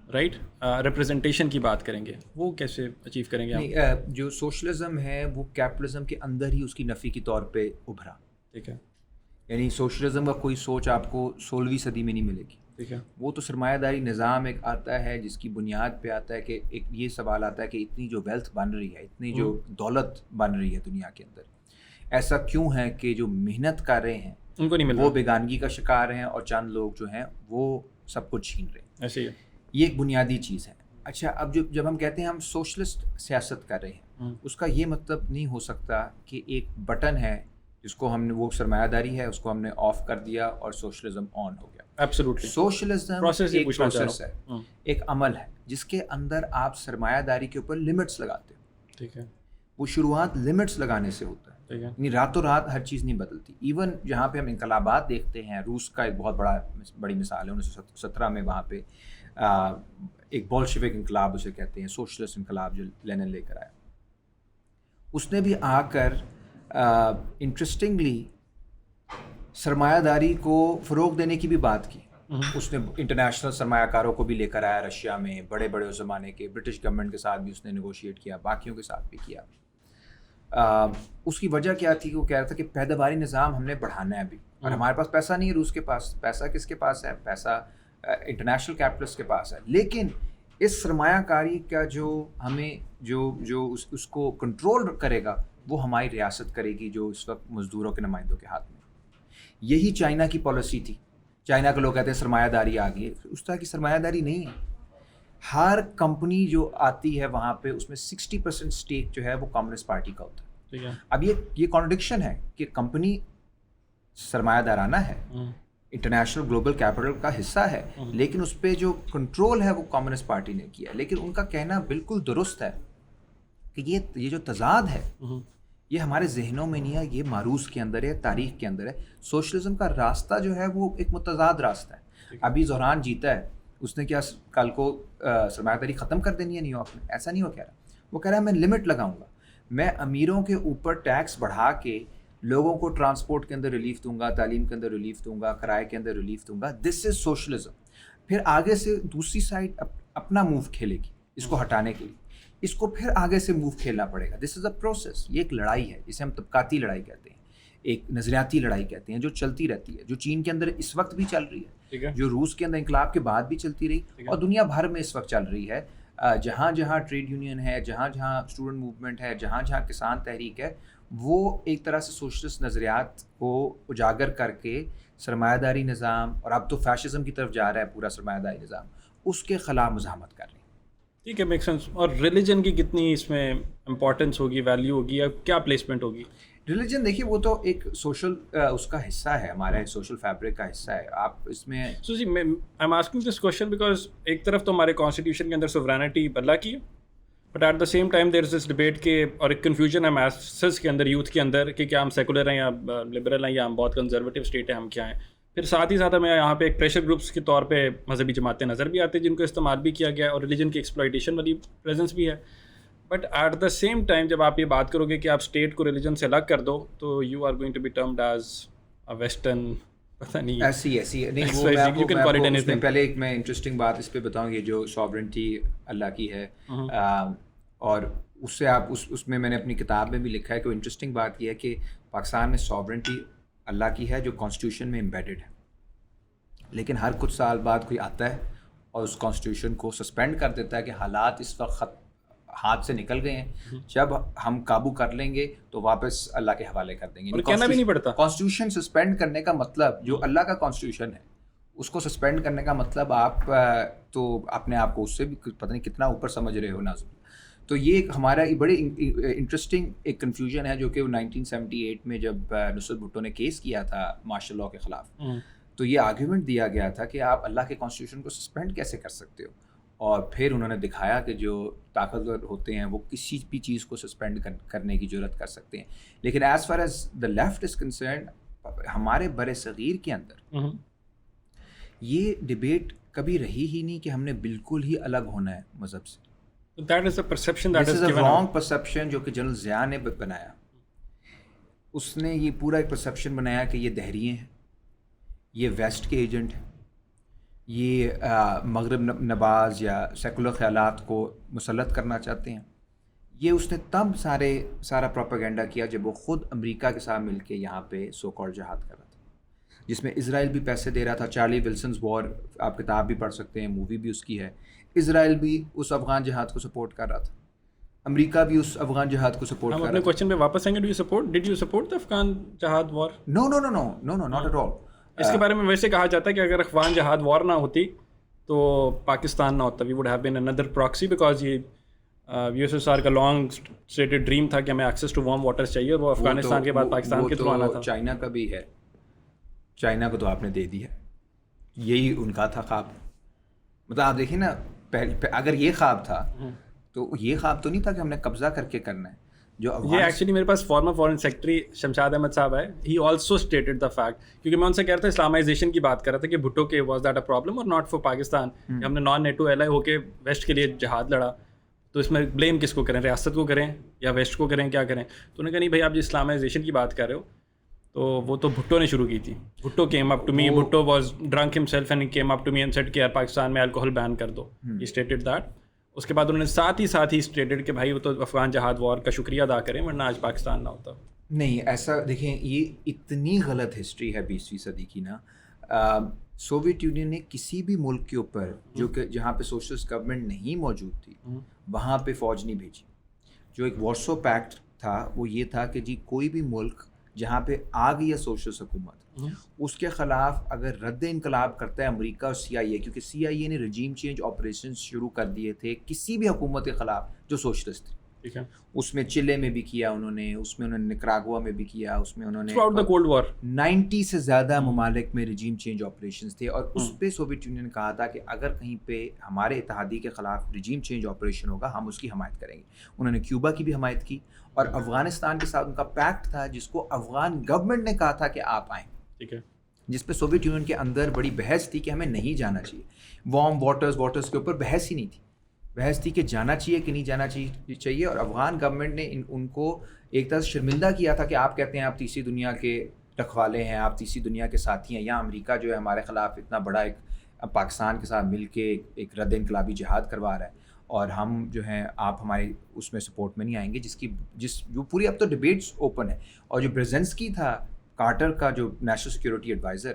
رائٹ, ریپرزنٹیشن کی بات کریں گے, وہ کیسے اچیو کریں گے؟ جو سوشلزم ہے وہ کیپٹلزم کے اندر ہی اس کی نفی کے طور پہ ابھرا, ٹھیک ہے. یعنی سوشلزم کا کوئی سوچ آپ کو 16ویں صدی میں نہیں ملے گی, ٹھیک ہے. وہ تو سرمایہ داری نظام ایک آتا ہے جس کی بنیاد پہ آتا ہے کہ ایک یہ سوال آتا ہے کہ اتنی جو ویلتھ بن رہی ہے, اتنی جو دولت بن رہی ہے دنیا کے اندر, ایسا کیوں ہے کہ جو محنت کر رہے ہیں ان کو نہیں مل رہا, وہ بیگانگی کا شکار ہیں اور چند لوگ جو ہیں وہ سب کچھ چھین رہے ہیں. ایسے ہی ہے, یہ ایک بنیادی چیز ہے. اچھا, اب جب ہم کہتے ہیں ہم سوشلسٹ سیاست کر رہے ہیں, اس کا یہ مطلب نہیں ہو سکتا کہ ایک بٹن ہے جس کو ہم نے, وہ سرمایہ داری ہے, اس کو ہم نے آف کر دیا اور سوشلزم آن ہو گیا. ایبسلیوٹلی. سوشلزم ایک پروسیس ہے, ایک عمل ہے جس کے اندر آپ سرمایہ داری کے اوپر لمٹس لگاتے ہو, ٹھیک ہے. وہ شروعات لمٹس لگانے سے ہوتا ہے, یعنی راتوں رات ہر چیز نہیں بدلتی. ایون جہاں پہ ہم انقلابات دیکھتے ہیں, روس کا ایک بہت بڑی مثال ہے, 1917 میں وہاں پہ ایک بولشوک انقلاب اسے کہتے ہیں, سوشلسٹ انقلاب جو لینن لے کر آیا. اس نے بھی آ کر انٹرسٹنگلی سرمایہ داری کو فروغ دینے کی بھی بات کی. اس نے انٹرنیشنل سرمایہ کاروں کو بھی لے کر آیا رشیا میں, بڑے بڑے اس زمانے کے برٹش گورنمنٹ کے ساتھ بھی اس نے نیگوشیٹ کیا, باقیوں کے ساتھ بھی کیا. اس کی وجہ کیا تھی کہ وہ کہہ رہا تھا کہ پیداواری نظام ہم نے بڑھانا ہے ابھی, اور ہمارے پاس پیسہ نہیں ہے, روس کے پاس پیسہ کس کے پاس ہے, پیسہ انٹرنیشنل کیپٹلسٹ کے پاس ہے. لیکن اس سرمایہ کاری کا جو ہمیں جو اس کو کنٹرول کرے گا وہ ہماری ریاست کرے گی, جو اس وقت مزدوروں کے نمائندوں کے ہاتھ میں. یہی چائنا کی پالیسی تھی. چائنا کے لوگ کہتے ہیں سرمایہ داری آ گئی, اس طرح کی سرمایہ داری نہیں ہے. ہر کمپنی جو آتی ہے وہاں پہ اس میں 60% اسٹیک جو ہے وہ کمیونسٹ پارٹی کا ہوتا ہے. اب یہ کانٹرڈکشن ہے کہ کمپنی سرمایہ دارانہ ہے, انٹرنیشنل گلوبل کیپٹل کا حصہ ہے, لیکن اس پہ جو کنٹرول ہے وہ کمیونسٹ پارٹی نے کیا. لیکن ان کا کہنا بالکل درست ہے کہ یہ جو تضاد ہے یہ ہمارے ذہنوں میں نہیں ہے, یہ معروض کے اندر ہے, تاریخ کے اندر ہے. سوشلزم کا راستہ جو ہے وہ ایک متضاد راستہ ہے. ابھی زہران جیتا ہے, اس نے کیا کل کو سرمایہ داری ختم کر دینی ہے نیو یارک میں؟ ایسا نہیں وہ کہہ رہا. وہ کہہ رہا ہے میں لمٹ لگاؤں گا, میں امیروں کے اوپر ٹیکس بڑھا کے لوگوں کو ٹرانسپورٹ کے اندر ریلیف دوں گا, تعلیم کے اندر ریلیف دوں گا, کرائے کے اندر ریلیف دوں گا. دس از سوشلزم. پھر آگے سے دوسری سائڈ اپنا موو کھیلے گی اس کو ہٹانے کے لیے, اس کو پھر آگے سے موو کھیلنا پڑے گا. دس از اے پروسیس. یہ ایک لڑائی ہے جسے ہم طبقاتی لڑائی کہتے ہیں, ایک نظریاتی لڑائی کہتے ہیں, جو چلتی رہتی ہے, جو چین کے اندر اس وقت بھی چل رہی ہے, جو روس کے اندر انقلاب کے بعد بھی چلتی رہی, اور دنیا بھر میں اس وقت چل رہی ہے. جہاں جہاں ٹریڈ یونین ہے, جہاں جہاں اسٹوڈنٹ موومنٹ ہے, جہاں جہاں کسان تحریک ہے, وہ ایک طرح سے سوشلسٹ نظریات کو اجاگر کر کے سرمایہ داری نظام, اور اب تو فیشزم کی طرف جا رہا ہے پورا سرمایہ داری نظام, اس کے خلاف مزاحمت کر رہے ہیں. ٹھیک ہے, میک سینس. اور ریلیجن کی کتنی اس میں امپورٹنس ہوگی, ویلیو ہوگی, یا کیا پلیسمنٹ ہوگی؟ ریلیجن دیکھیے وہ تو ایک سوشل اس کا حصہ ہے, ہمارے سوشل فیبرک کا حصہ ہے. آپ اس میں جی I am asking this question because ایک طرف تو ہمارے کانسٹیٹیوشن کے اندر سوورینٹی اللہ کی ہے, but at the same time there is this debate کے, اور ایک کنفیوژن ہے میسز کے اندر, یوتھ کے اندر, کہ کیا ہم سیکولر ہیں یا لبرل ہیں, یا ہم بہت کنزرویٹو اسٹیٹ ہیں, ہم کیا ہیں. پھر ساتھ ہی ساتھ ہمیں یہاں پہ ایک پریشر گروپس کے طور پہ مذہبی جماعتیں نظر بھی آتے ہیں جن کو استعمال بھی کیا گیا ہے, اور ریلیجن کی ایکسپلائٹیشن والی پریزنس بھی ہے. But at the same time جب آپ یہ بات کرو گے کہ آپ اسٹیٹ کو ریلیجن سے الگ کر دو, تو you are going to be termed as a western, پتہ نہیں ایسی نہیں. پہلے ایک میں انٹرسٹنگ بات اس پہ بتاؤں, یہ جو ساورنٹی اللہ کی ہے, اور اس سے آپ اس میں نے اپنی کتاب میں بھی لکھا ہے کہ انٹرسٹنگ بات یہ ہے کہ پاکستان میں ساورنٹی اللہ کی ہے جو کانسٹیٹیوشن میں امبیڈڈ ہے, لیکن ہر کچھ سال بعد کوئی آتا ہے اور اس کانسٹیٹیوشن کو سسپینڈ کر دیتا ہے کہ حالات اس وقت ہاتھ سے نکل گئے ہیں, جب ہم قابو کر لیں گے تو واپس اللہ کے حوالے کر دیں گے. کہنا بھی نہیں پڑتا. کانسٹیٹیوشن سسپینڈ کرنے کا مطلب, جو اللہ کا کانسٹیٹیوشن ہے اس کو سسپینڈ کرنے کا مطلب, آپ تو اپنے آپ کو اس سے بھی پتہ نہیں کتنا اوپر سمجھ رہے ہو ناظرین. تو یہ ایک ہمارا بڑی انٹرسٹنگ ایک کنفیوژن ہے, جو کہ 1978 میں جب نصرت بھٹو نے کیس کیا تھا مارشل لاء کے خلاف, تو یہ آرگیومنٹ دیا گیا تھا کہ آپ اللہ کے کانسٹیٹیوشن کو سسپینڈ کیسے کر سکتے ہو, اور پھر انہوں نے دکھایا کہ جو طاقتور ہوتے ہیں وہ کسی بھی چیز کو سسپینڈ کرنے کی جرات کر سکتے ہیں. لیکن as far as the left is concerned, ہمارے بر صغیر کے اندر یہ ڈبیٹ کبھی رہی ہی نہیں کہ ہم نے بالکل ہی الگ ہونا ہے مذہب سے. That is a perception that is a wrong perception جو کہ جنرل ضیاء نے بنایا. اس نے یہ پورا ایک پرسیپشن بنایا کہ یہ دہریے ہیں, یہ ویسٹ کے ایجنٹ ہیں, یہ مغرب نواز یا سیکولر خیالات کو مسلط کرنا چاہتے ہیں. یہ اس نے تب سارا پروپیگنڈا کیا جب وہ خود امریکہ کے ساتھ مل کے یہاں پہ سو کالڈ جہاد کر رہا تھا, جس میں اسرائیل بھی پیسے دے رہا تھا. چارلی ولسنز وار, آپ کتاب بھی پڑھ سکتے ہیں, مووی بھی اس کی ہے. اسرائیل بھی اس افغان جہاد کو سپورٹ کر رہا تھا, امریکہ بھی اس افغان جہاد کو سپورٹ کر رہا تھا. اپنے کوسچن پہ واپس آئیں گے, ڈیڈ یو سپورٹ دی افغان جہاد وار؟ نو ناٹ ایٹ آل. اس کے بارے میں ویسے کہا جاتا ہے کہ اگر افغان جہاد وار نہ ہوتی تو پاکستان نہ ہوتا. We would have been another proxy, because یہ یو ایس ایس آر کا لانگ اسٹیٹڈ ڈریم تھا کہ ہمیں ایکسیس ٹو وارم واٹر چاہیے, اور وہ افغانستان کے بعد پاکستان کے تھرو آنا تھا. چائنا کا بھی ہے, چائنا کو تو آپ نے دے دیا, یہی ان کا تھا خواب. مطلب آپ دیکھیں نا, اگر یہ خواب تھا تو یہ خواب تو نہیں تھا کہ ہم نے قبضہ کر کے کرنا ہے. جو یہ ایکچولی میرے پاس former foreign secretary Shamshad Ahmad صاحب ہے, he also stated the fact, کیونکہ میں ان سے کہہ رہا تھا اسلامائزیشن کی بات کر رہا تھا کہ بھٹو کے واز دیٹ اے پرابلم اور ناٹ فار پاکستان, ہم نے نان نیٹو ایلائی ہو کے ویسٹ کے لیے جہاد لڑا, تو اس میں بلیم کس کو کریں, ریاست کو کریں یا ویسٹ کو کریں, کیا کریں؟ تو انہوں نے کہا نہیں بھائی, آپ جو اسلامائزیشن کی بات کر رہے ہو تو وہ تو بھٹو نے شروع کی تھی. Bhutto came up to me, Bhutto was drunk himself and came up to me and said کہ پاکستان میں الکوہل بین کر دو. He stated that. اس کے بعد انہوں نے ساتھ ہی اسٹیٹڈ کہ بھائی وہ تو افغان جہاد وار کا شکریہ ادا کریں ورنہ آج پاکستان نہ ہوتا. نہیں, ایسا دیکھیں, یہ اتنی غلط ہسٹری ہے 20ویں صدی کی نا. سوویت یونین نے کسی بھی ملک کے اوپر جو کہ جہاں پہ سوشلسٹ گورنمنٹ نہیں موجود تھی وہاں پہ فوج نہیں بھیجی. جو ایک وارسو پیکٹ تھا وہ یہ تھا کہ جی کوئی بھی ملک جہاں پہ آ گئی ہے سوشلسٹ حکومت, اس کے خلاف اگر رد انقلاب کرتا ہے امریکہ اور سی آئی اے, کیونکہ سی آئی اے نے رجیم چینج آپریشن شروع کر دیے تھے کسی بھی حکومت کے خلاف جو سوشلسٹ تھی. ٹھیک ہے, اس میں چلے میں بھی کیا انہوں نے, اس میں انہوں نے نکراگوا میں بھی کیا, اس میں انہوں نے throughout the cold war 90 سے زیادہ ممالک میں رجیم چینج آپریشنز تھے. اور اس پہ سوویت یونین نے کہا تھا کہ اگر کہیں پہ ہمارے اتحادی کے خلاف رجیم چینج آپریشن ہوگا ہم اس کی حمایت کریں گے. انہوں نے کیوبا کی بھی حمایت کی, اور افغانستان کے ساتھ ان کا پیکٹ تھا جس کو افغان گورنمنٹ نے کہا تھا کہ آپ آئیں. ٹھیک ہے, جس پہ سوویت یونین کے اندر بڑی بحث تھی کہ ہمیں نہیں جانا چاہیے. وارم واٹرز کے اوپر بحث ہی نہیں تھی, بحث تھی کہ جانا چاہیے کہ نہیں جانا چاہیے. اور افغان گورنمنٹ نے ان کو ایک طرح سے شرمندہ کیا تھا کہ آپ کہتے ہیں آپ تیسری دنیا کے رکھوالے ہیں, آپ تیسری دنیا کے ساتھی ہیں, یہاں امریکہ جو ہے ہمارے خلاف اتنا بڑا ایک پاکستان کے ساتھ مل کے ایک رد انقلابی جہاد کروا رہا ہے, اور ہم جو ہیں آپ ہمارے اس میں سپورٹ میں نہیں آئیں گے. جو پوری اب تو ڈبیٹس اوپن ہے. اور جو برزنسکی تھا, کارٹر کا جو نیشنل سیکورٹی ایڈوائزر,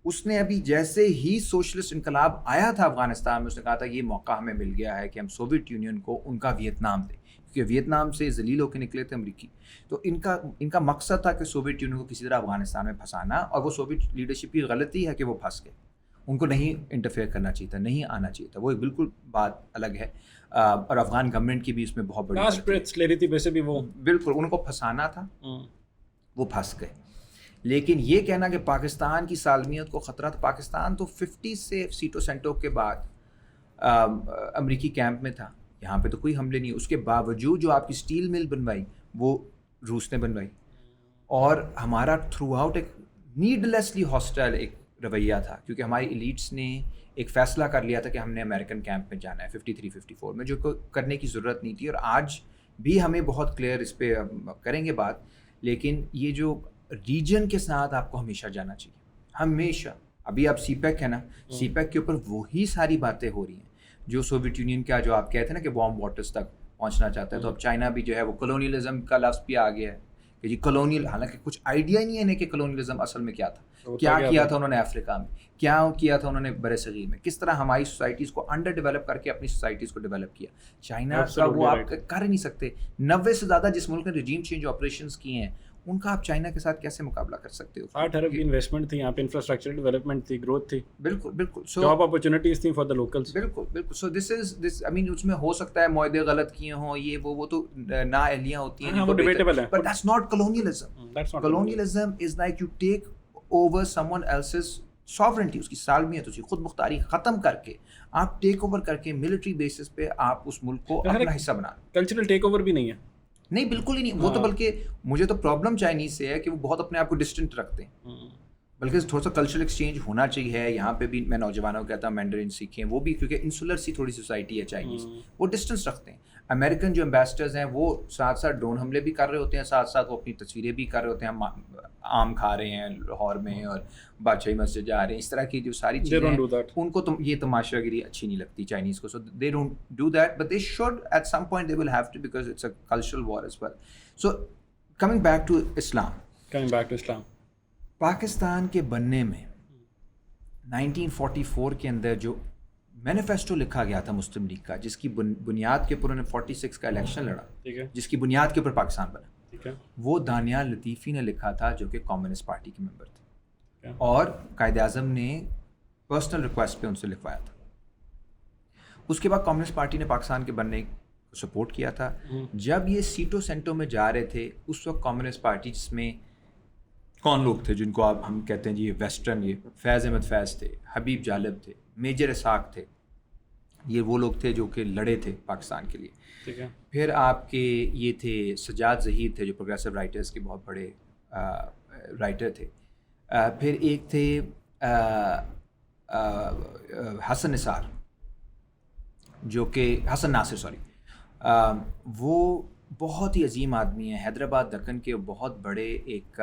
اس نے ابھی جیسے ہی سوشلسٹ انقلاب آیا تھا افغانستان میں، اس نے کہا تھا یہ موقع ہمیں مل گیا ہے کہ ہم سوویت یونین کو ان کا ویتنام دیں، کیونکہ ویتنام سے ذلیل ہو کے نکلے تھے امریکی. تو ان کا مقصد تھا کہ سوویت یونین کو کسی طرح افغانستان میں پھنسانا، اور وہ سوویت لیڈرشپ کی غلطی ہے کہ وہ پھنس گئے. ان کو نہیں انٹرفیئر کرنا چاہیے تھا، نہیں آنا چاہیے تھا، وہ ایک بالکل بات الگ ہے. اور افغان گورنمنٹ کی بھی اس میں بہت بڑی لے رہی تھی ویسے بھی، وہ بالکل ان کو پھنسانا تھا، وہ پھنس گئے. لیکن یہ کہنا کہ پاکستان کی سالمیت کو خطرہ تھا، پاکستان تو 50 سے سیٹو سینٹو کے بعد امریکی کیمپ میں تھا، یہاں پہ تو کوئی حملے نہیں. اس کے باوجود جو آپ کی اسٹیل مل بنوائی وہ روس نے بنوائی، اور ہمارا تھرو آؤٹ ایک نیڈ لیسلی ہاسٹائل ایک رویہ تھا، کیونکہ ہماری ایلیٹس نے ایک فیصلہ کر لیا تھا کہ ہم نے امریکن کیمپ میں جانا ہے 53-54 میں، جو کرنے کی ضرورت نہیں تھی. اور آج بھی ہمیں بہت کلیئر اس پہ کریں گے بات، لیکن یہ جو ریجن کے ساتھ آپ کو ہمیشہ جانا چاہیے، ہمیشہ. ابھی آپ سی پیک ہے نا، سی پیک کے اوپر وہی ساری باتیں ہو رہی ہیں جو سوویت یونین کا جو آپ کہتے ہیں نا کہ وارم واٹرز تک پہنچنا چاہتا ہے. تو اب چائنا بھی جو ہے وہ کلونیلزم کا لفظ بھی آ گیا ہے کہ جی کلونیل، حالانکہ کچھ آئیڈیا ہی نہیں ہے انہیں کہ کلونیلزم اصل میں کیا تھا، کیا کیا تھا انہوں نے افریقہ میں، کیا کیا تھا انہوں نے بر صغیر میں، کس طرح ہماری سوسائٹیز کو انڈر ڈیولپ کر کے اپنی سوسائٹیز کو ڈیولپ کیا. چائنا کا وہ آپ کر ہی نہیں سکتے. 90 سے زیادہ جس ملک نے رجیم چینج آپریشنز کیے ہیں، ان کا آپ چائنا کے ساتھ کیسے مقابلہ کر سکتے ہو؟ 8 ارب کی انویسٹمنٹ تھی یہاں پہ، انفراسٹرکچر ڈیولپمنٹ تھی، گروتھ تھی، بالکل بالکل. سو جاب اپرچونیٹیز تھیں فار دا لوکلز، بالکل بالکل. سو دس آئی مین اس میں ہو سکتا ہے معاہدے غلط کیے ہوں، یہ وہ تو نااہلیاں ہوتی ہیں، وہ ڈیبیٹیبل ہے، but that's not colonialism. Colonialism is like you take over someone else's sovereignty, اس کی سالمیت، اس کی خود مختاری ختم کر کے آپ ٹیک اوور کر کے ملٹری بیسس پہ آپ اس ملک کو اپنا حصہ بنا. کلچرل ٹیک اوور بھی نہیں ہے، نہیں بالکل ہی نہیں. وہ تو بلکہ مجھے تو پرابلم چائنیز سے ہے کہ وہ بہت اپنے آپ کو ڈسٹنٹ رکھتے ہیں، بلکہ تھوڑا سا کلچرل ایکسچینج ہونا چاہیے. یہاں پہ بھی میں نوجوانوں کو کہتا ہوں مینڈرین سیکھیں، وہ بھی کیونکہ انسولر سی تھوڑی سوسائٹی ہے چائنیز، وہ ڈسٹنس رکھتے ہیں. امریکن جو امبیسڈرز ہیں وہ ساتھ ساتھ ڈرون حملے بھی کر رہے ہوتے ہیں، ساتھ ساتھ وہ اپنی تصویریں بھی کر رہے ہوتے ہیں، آم کھا رہے ہیں لاہور میں اور بادشاہی مسجد جا رہے ہیں، اس طرح کی جو ساری چیزیں ہیں ان کو یہ تماشا گیری اچھی نہیں لگتی چائنیز کو. So they don't do that, but they should at some point they will have to, because it's a cultural war as well. So coming back to Islam, Pakistan کے بننے میں 1944 کے اندر جو مینیفیسٹو لکھا گیا تھا مسلم لیگ کا، جس کی بنیاد کے اوپر انہوں نے 46 کا الیکشن لڑا، جس کی بنیاد کے اوپر پاکستان بنا، وہ دانیال لطیفی نے لکھا تھا جو کہ کمیونسٹ پارٹی کے ممبر تھے، اور قائد اعظم نے پرسنل ریکویسٹ پہ ان سے لکھوایا تھا. اس کے بعد کمیونسٹ پارٹی نے پاکستان کے بننے کو سپورٹ کیا تھا. جب یہ سیٹو سینٹو میں جا رہے تھے اس وقت کمیونسٹ پارٹی، جس میں کون لوگ تھے جن کو آپ ہم کہتے ہیں جی ویسٹرن، یہ فیض احمد فیض تھے، حبیب جالب تھے، میجر اسحاق تھے، یہ وہ لوگ تھے جو کہ لڑے تھے پاکستان کے لیے. پھر آپ کے یہ تھے سجاد ظہیر تھے جو پروگریسو رائٹرز کے بہت بڑے رائٹر تھے. پھر ایک تھے حسن نثار، جو کہ حسن ناصر سوری، وہ بہت ہی عظیم آدمی ہیں، حیدرآباد دکن کے بہت بڑے ایک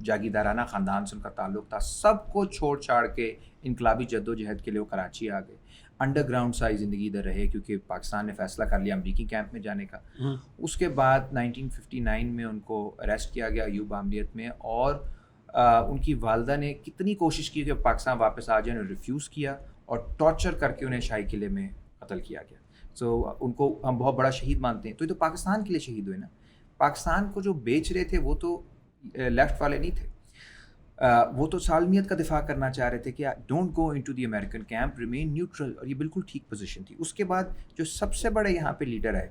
جاگیردارانہ خاندان سے ان کا تعلق تھا. سب کو چھوڑ چھاڑ کے انقلابی جد و جہد کے لیے وہ کراچی آ گئے. انڈر گراؤنڈ ساری زندگی ادھر رہے کیونکہ پاکستان نے فیصلہ کر لیا امریکی کیمپ میں جانے کا. اس کے بعد 1959 میں ان کو اریسٹ کیا گیا ایوب عاملیت میں، اور ان کی والدہ نے کتنی کوشش کی کہ پاکستان واپس آ جائیں، ریفیوز کیا اور ٹارچر کر کے انہیں شاہی قلعے میں قتل کیا گیا. سو ان کو ہم بہت بڑا شہید مانتے ہیں. تو یہ تو پاکستان کے لیے شہید ہوئے نا. پاکستان کو جو بیچ رہے تھے وہ تو لیفٹ والے نہیں تھے، وہ تو سالمیت کا دفاع کرنا چاہ رہے تھے کہ don't go into the American camp, remain neutral, اور یہ بالکل ٹھیک پوزیشن تھی. اس کے بعد جو سب سے بڑے یہاں پہ لیڈر آئے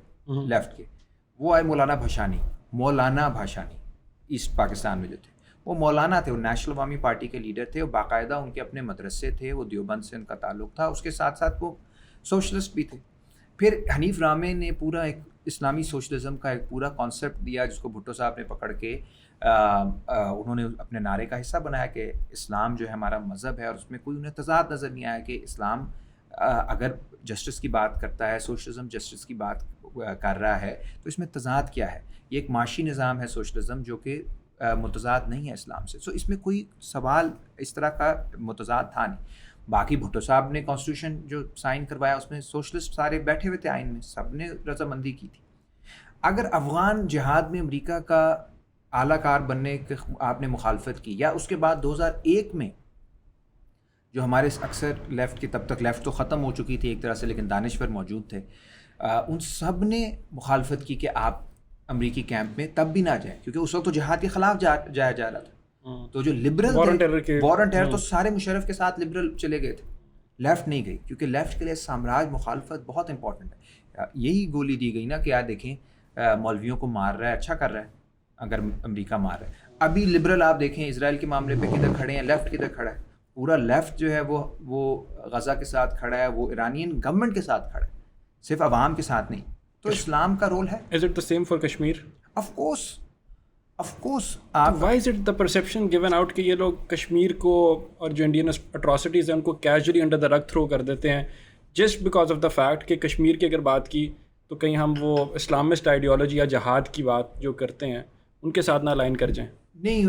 لیفٹ کے، وہ آئے مولانا بھاشانی ایسٹ پاکستان میں جو تھے، وہ مولانا تھے، وہ نیشنل عوامی پارٹی کے لیڈر تھے، وہ باقاعدہ ان کے اپنے مدرسے تھے، وہ دیوبند سے ان کا تعلق تھا، اس کے ساتھ ساتھ وہ سوشلسٹ بھی تھے. پھر حنیف رامے نے پورا ایک اسلامی سوشلزم کا ایک پورا کانسیپٹ دیا جس کو بھٹو صاحب نے پکڑ کے انہوں نے اپنے نعرے کا حصہ بنایا کہ اسلام جو ہے ہمارا مذہب ہے، اور اس میں کوئی انہیں تضاد نظر نہیں آیا کہ اسلام اگر جسٹس کی بات کرتا ہے، سوشلزم جسٹس کی بات کر رہا ہے، تو اس میں تضاد کیا ہے؟ یہ ایک معاشی نظام ہے سوشلزم جو کہ متضاد نہیں ہے اسلام سے. سو اس میں کوئی سوال اس طرح کا متضاد تھا نہیں. باقی بھٹو صاحب نے کانسٹیٹیوشن جو سائن کروایا اس میں سوشلسٹ سارے بیٹھے ہوئے تھے آئین میں، سب نے رضامندی کی تھی. اگر افغان جہاد میں امریکہ کا اعلیٰ کار بننے کے آپ نے مخالفت کی، یا اس کے بعد 2001 میں جو ہمارے اکثر لیفٹ کی، تب تک لیفٹ تو ختم ہو چکی تھی ایک طرح سے لیکن دانشور موجود تھے، ان سب نے مخالفت کی کہ آپ امریکی کیمپ میں تب بھی نہ جائیں، کیونکہ اس وقت تو جہاد کے خلاف جایا جا رہا تھا. تو جو لبرل وار آن ٹیرر تو سارے مشرف کے ساتھ لبرل چلے گئے تھے، لیفٹ نہیں گئی، کیونکہ لیفٹ کے لیے سامراج مخالفت بہت امپورٹنٹ ہے. یہی گولی دی گئی نا کہ یار دیکھیں مولویوں کو مار رہا ہے، اچھا کر رہا ہے اگر امریکہ مار رہا ہے. ابھی لبرل آپ دیکھیں اسرائیل کے معاملے پہ کدھر کھڑے ہیں، لیفٹ کدھر کھڑا ہے، پورا لیفٹ جو ہے وہ غزہ کے ساتھ کھڑا ہے، وہ ایرانین گورنمنٹ کے ساتھ کھڑا ہے، صرف عوام کے ساتھ نہیں. تو اسلام کا رول ہے. Is it the same for Kashmir? Of course. Why is it the perception given out کہ یہ لوگ کشمیر کو اور جو انڈین اٹراسٹیز ہیں ان کو casually under the Rig through کر دیتے ہیں just because of the fact کہ کشمیر کی اگر بات کی تو کہیں ہم وہ اسلامسٹ آئیڈیالوجی یا جہاد کی بات جو کرتے ہیں ان کے ساتھ نہ الائن کر جائیں؟ نہیں،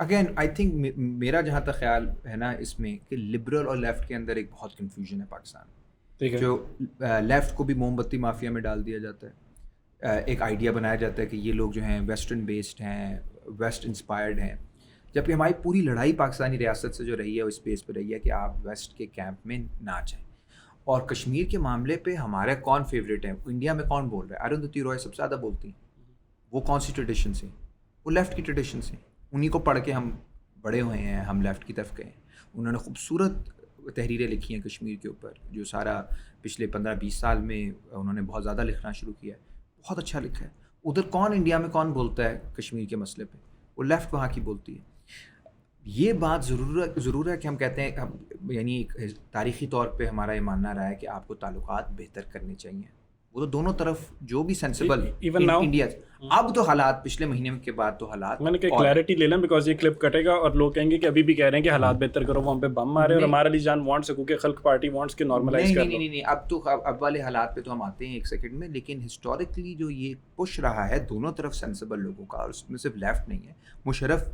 اگین آئی تھنک میرا جہاں تک خیال ہے نا اس میں کہ لبرل اور لیفٹ کے اندر ایک بہت کنفیوژن ہے پاکستان. جو لیفٹ کو بھی موم بتی مافیا میں ڈال دیا جاتا ہے، ایک آئیڈیا بنایا جاتا ہے کہ یہ لوگ جو ہیں ویسٹرن بیسڈ ہیں، ویسٹ انسپائرڈ ہیں، جبکہ ہماری پوری لڑائی پاکستانی ریاست سے جو رہی ہے اس بیس پہ رہی ہے کہ آپ ویسٹ کے کیمپ میں نہ جائیں. اور کشمیر کے معاملے پہ ہمارا کون فیوریٹ ہے انڈیا میں، کون بول رہا ہے؟ اروندھتی رائے سب سے زیادہ بولتی ہیں. وہ کون سی ٹریڈیشن سے؟ وہ لیفٹ کی ٹریڈیشن سے، انہیں کو پڑھ کے ہم بڑے ہوئے ہیں، ہم لیفٹ کی طرف گئے ہیں. انہوں نے خوبصورت تحریریں لکھی ہیں کشمیر کے اوپر، جو سارا پچھلے 15-20 سال میں انہوں نے بہت زیادہ لکھنا شروع کیا ہے، بہت اچھا لکھا ہے. ادھر کون انڈیا میں کون بولتا ہے کشمیر کے مسئلے پہ؟ وہ لیفٹ وہاں کی بولتی ہے. یہ بات ضرور ہے کہ ہم کہتے ہیں، یعنی تاریخی طور پہ ہمارا یہ ماننا رہا ہے کہ آپ کو تعلقات بہتر کرنے چاہیے. وہ تو دونوں طرف جو بھی سینسیبل انڈیا. اب تو حالات پچھلے مہینے کے بعد تو حالات، میں نے کہ کلیئرٹی لے لیں بیکاز یہ کلپ کٹے گا اور لوگ کہیں گے کہ ابھی بھی کہہ رہے ہیں کہ حالات بہتر کرو، وہ ہم پہ بم مارے اور ہمارا علی جان وانٹس کہ خلق پارٹی وانٹس کہ نارملائز کر لو. نہیں، اب والے حالات پہ تو ہم آتے ہیں ایک سیکنڈ میں. لیکن ہسٹوریکلی جو یہ پش رہا ہے دونوں طرف سینسیبل لوگوں کا، اور اس میں صرف لیفٹ نہیں ہے، مشرف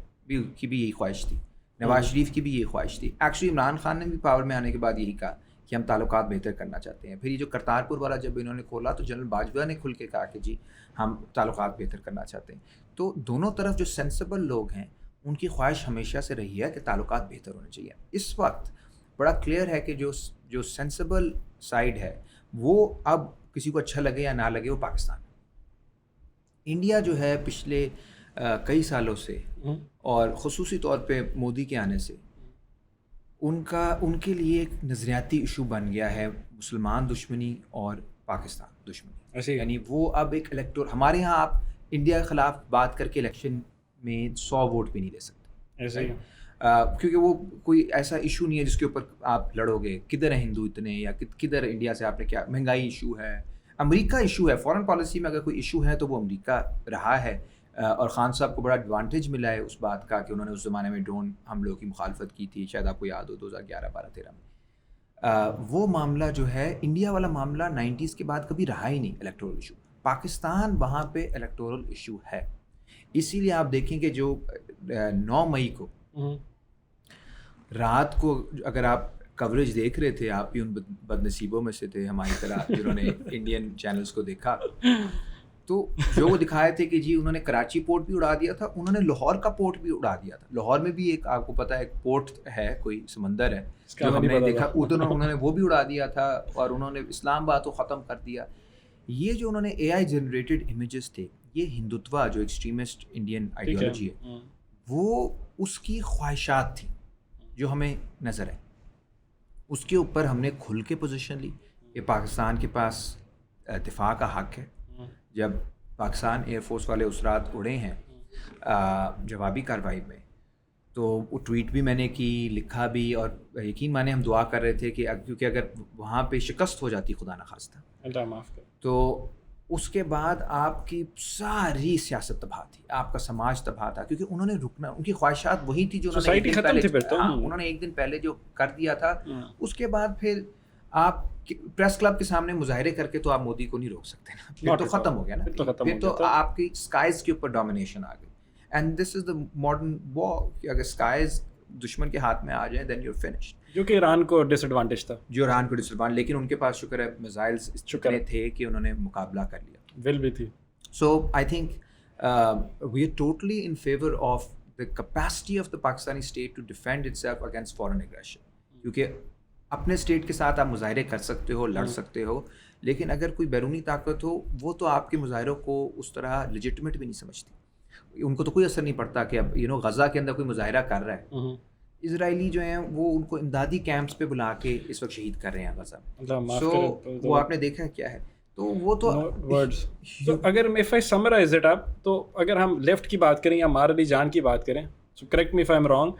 کی بھی یہی خواہش تھی، نواز شریف کی بھی یہی خواہش تھی. ایکچولی عمران خان نے بھی پاور میں آنے کے بعد یہی کہا کہ ہم تعلقات بہتر کرنا چاہتے ہیں. پھر یہ جو کرتارپور والا جب انہوں نے کھولا تو جنرل باجوہ نے کھل کے کہا کہ جی ہم تعلقات بہتر کرنا چاہتے ہیں. تو دونوں طرف جو سینسیبل لوگ ہیں ان کی خواہش ہمیشہ سے رہی ہے کہ تعلقات بہتر ہونے چاہیے. اس وقت بڑا کلیئر ہے کہ جو سینسیبل سائڈ ہے وہ اب کسی کو اچھا لگے یا نہ لگے وہ پاکستان. انڈیا جو ہے پچھلے کئی سالوں سے اور خصوصی طور پہ مودی کے آنے سے ان کے لیے ایک نظریاتی ایشو بن گیا ہے مسلمان دشمنی اور پاکستان دشمنی. یعنی وہ اب ایک ہمارے یہاں آپ انڈیا کے خلاف بات کر کے الیکشن میں 100 ووٹ بھی نہیں لے سکتے، کیونکہ وہ کوئی ایسا ایشو نہیں ہے جس کے اوپر آپ لڑو گے. کدھر ہیں ہندو اتنے، یا کدھر انڈیا سے آپ نے کیا، مہنگائی ایشو ہے، امریکہ ایشو ہے. فارن پالیسی میں اگر کوئی ایشو ہے تو وہ امریکہ رہا ہے. اور خان صاحب کو بڑا ایڈوانٹیج ملا ہے اس بات کا کہ انہوں نے اس زمانے میں ڈرون حملوں کی مخالفت کی تھی، شاید آپ کو یاد ہو 2011-12-13 میں. وہ معاملہ جو ہے انڈیا والا معاملہ 90s کے بعد کبھی رہا ہی نہیں الیکٹورل ایشو. پاکستان وہاں پہ الیکٹورل ایشو ہے. اسی لیے آپ دیکھیں کہ جو 9 مئی کو رات کو اگر آپ کوریج دیکھ رہے تھے، آپ بھی ان بد نصیبوں میں سے تھے ہماری طرح جنہوں نے انڈین چینلز کو دیکھا، تو جو وہ دکھائے تھے کہ جی انہوں نے کراچی پورٹ بھی اڑا دیا تھا، انہوں نے لاہور کا پورٹ بھی اڑا دیا تھا. لاہور میں بھی ایک آپ کو پتہ ہے ایک پورٹ ہے، کوئی سمندر ہے جو ہم نے دیکھا، ادھر انہوں نے وہ بھی اڑا دیا تھا. اور انہوں نے اسلام آباد کو ختم کر دیا. یہ جو انہوں نے اے آئی جنریٹڈ امیجز تھے، یہ ہندوتوا جو ایکسٹریمسٹ انڈین آئیڈیالوجی ہے وہ اس کی خواہشات تھیں جو ہمیں نظر آئے. اس کے اوپر ہم نے کھل کے پوزیشن لی کہ پاکستان کے پاس دفاع کا حق ہے. جب پاکستان ایئر فورس والے اس رات اڑے ہیں جوابی کارروائی میں، تو وہ ٹویٹ بھی میں نے کی، لکھا بھی، اور یقین مانے ہم دعا کر رہے تھے کہ کیونکہ اگر وہاں پہ شکست ہو جاتی خدا نخواستہ اللہ معاف کر، تو اس کے بعد آپ کی ساری سیاست تباہ تھی، آپ کا سماج تباہ تھا، کیونکہ انہوں نے رکنا، ان کی خواہشات وہی تھی جو انہوں نے ایک دن پہلے جو کر دیا تھا. اس کے بعد پھر آپ پریس کلب کے سامنے مظاہرے کر کے تو آپ مودی کو نہیں روک سکتے نا، پھر تو ختم ہو گیا نا، پھر تو آپ کی اسکائز کے اوپر ڈومینیشن آ گئی. And this is the modern وار کہ اگر اسکائز دشمن کے ہاتھ میں آ جائیں دین یو فنشڈ. جو کہ ایران کو ڈس ایڈوانٹیج تھا، لیکن ان کے پاس شکر ہے میزائلز چکرے تھے کہ انہوں نے مقابلہ کر لیا، ول بھی تھی. So I think we are totally in favour of the capacity of the Pakistani state to defend itself against foreign aggression. کیونکہ اپنے اسٹیٹ کے ساتھ آپ مظاہرے کر سکتے ہو, لڑ سکتے ہو, لیکن اگر کوئی بیرونی طاقت ہو وہ تو آپ کے مظاہروں کو اس طرح لیجٹمیٹ بھی نہیں سمجھتی. ان کو تو کوئی اثر نہیں پڑتا کہ اب غزہ کے اندر کوئی مظاہرہ کر رہا ہے. اسرائیلی جو ہیں وہ ان کو امدادی کیمپس پہ بلا کے اس وقت شہید کر رہے ہیں غزہ میں. سو وہ آپ نے دیکھا کیا ہے, تو وہ تو اگر if I summarize it up, تو اگر ہم لیفٹ کی بات کریں یا مارلی جان کی بات کریں, so correct me if I'm wrong,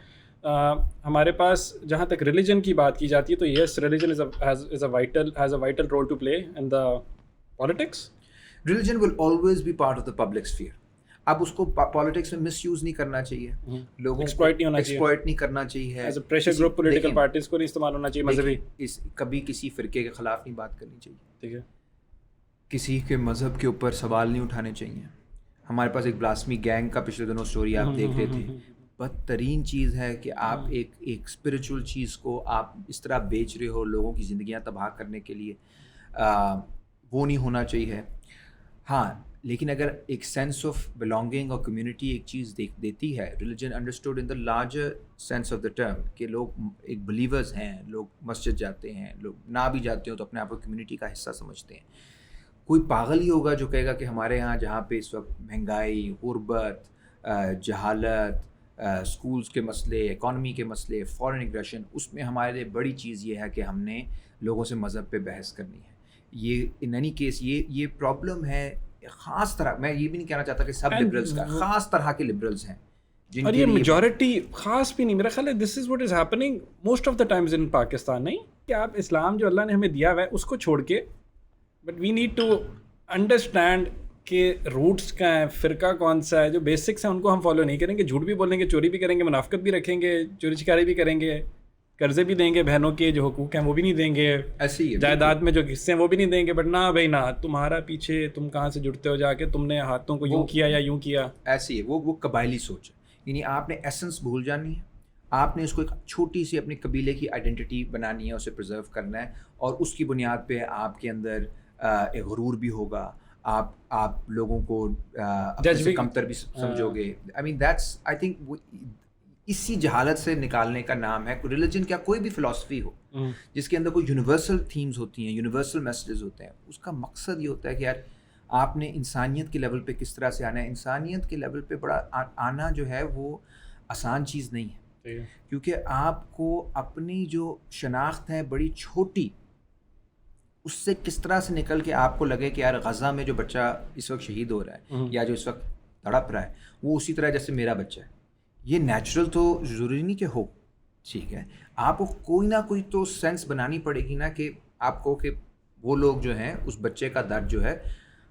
ہمارے پاس جہاں تک ریلیجن کی بات کی جاتی ہے تو یس religion has a vital role to play in the politics. Religion will always be part of the public sphere. اب اس کو پالیٹکس میں مس یوز نہیں کرنا چاہیے, لوگوں کو ایکسپلائٹ نہیں کرنا چاہیے, as a pressure group political parties کو نہیں استعمال ہونا چاہیے مذہبی, کبھی کسی فرقے کے خلاف نہیں بات کرنی چاہیے, ٹھیک ہے, کسی کے مذہب کے اوپر سوال نہیں اٹھانے چاہیے. ہمارے پاس ایک بلاسمی گینگ کا پچھلے دنوں اسٹوری آپ دیکھ رہے تھے. بدترین چیز ہے کہ آپ ایک اسپریچول چیز کو آپ اس طرح بیچ رہے ہو لوگوں کی زندگیاں تباہ کرنے کے لیے, وہ نہیں ہونا چاہیے. ہاں, لیکن اگر ایک سینس آف بلانگنگ اور کمیونٹی ایک چیز دیتی ہے, religion understood in the larger sense of the term, کہ لوگ ایک بلیورز ہیں, لوگ مسجد جاتے ہیں, لوگ نہ بھی جاتے ہوں تو اپنے آپ کو کمیونٹی کا حصہ سمجھتے ہیں. کوئی پاگل ہی ہوگا جو کہے گا کہ ہمارے یہاں جہاں پہ اس وقت مہنگائی, غربت, جہالت, اسکولس کے مسئلے, اکانومی کے مسئلے, فارن اگریشن, اس میں ہمارے لیے بڑی چیز یہ ہے کہ ہم نے لوگوں سے مذہب پہ بحث کرنی ہے. یہ ان اینی کیس یہ پرابلم ہے خاص طرح. میں یہ بھی نہیں کہنا چاہتا کہ سب لبرلز کا, خاص طرح کے لبرلز ہیں اور یہ میجورٹی خاص بھی نہیں. میرا خیال ہے this is what is happening most of the times in Pakistan. نہیں کہ آپ اسلام جو اللہ نے ہمیں دیا ہوا ہے اس کو چھوڑ کے, but we need to understand کہ روٹس کیا ہیں, فرقہ کون سا ہے, جو بیسکس ہیں ان کو ہم فالو نہیں کریں گے. جھوٹ بھی بولیں گے, چوری بھی کریں گے, منافقت بھی رکھیں گے, چوری چکاری بھی کریں گے, قرضے بھی دیں گے, بہنوں کے جو حقوق ہیں وہ بھی نہیں دیں گے, ایسی جائیداد میں جو حصے ہیں وہ بھی نہیں دیں گے. بٹ نہ بھائی نہ, تمہارا پیچھے تم کہاں سے جڑتے ہو جا کے, تم نے ہاتھوں کو یوں کیا یا یوں کیا. ایسی ہے وہ قبائلی سوچ ہے. یعنی آپ نے ایسنس بھول جانی ہے, آپ نے اس کو ایک چھوٹی سی اپنے قبیلے کی آئیڈینٹی بنانی ہے, اسے پرزرو کرنا ہے, اور اس کی بنیاد پہ آپ کے اندر ایک غرور بھی ہوگا, آپ لوگوں کو اپنے سے کمتر بھی سمجھو گے. آئی مین دیٹس آئی تھنک اسی جہالت سے نکالنے کا نام ہے. ریلیجن کیا کوئی بھی فلاسفی ہو جس کے اندر کوئی یونیورسل تھیمز ہوتی ہیں, یونیورسل میسیجز ہوتے ہیں, اس کا مقصد یہ ہوتا ہے کہ یار آپ نے انسانیت کے لیول پہ کس طرح سے آنا ہے. انسانیت کے لیول پہ بڑا آنا جو ہے وہ آسان چیز نہیں ہے, کیونکہ آپ کو اپنی جو شناخت ہے بڑی چھوٹی, اس سے کس طرح سے نکل کے آپ کو لگے کہ یار غزہ میں جو بچہ اس وقت شہید ہو رہا ہے یا جو اس وقت تڑپ رہا ہے وہ اسی طرح جیسے میرا بچہ ہے. یہ نیچرل تو ضروری نہیں کہ ہو, ٹھیک ہے, آپ کو کوئی نہ کوئی تو سینس بنانی پڑے گی نا کہ آپ کو کہ وہ لوگ جو ہیں اس بچے کا درد جو ہے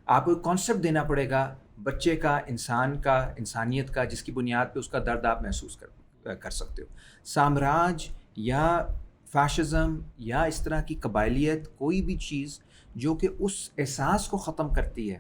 آپ کو کانسیپٹ دینا پڑے گا بچے کا, انسان کا, انسانیت کا, جس کی بنیاد پہ اس کا درد آپ محسوس کر سکتے ہو. سامراج یا فیشزم یا اس طرح کی قبائلیت, کوئی بھی چیز جو کہ اس احساس کو ختم کرتی ہے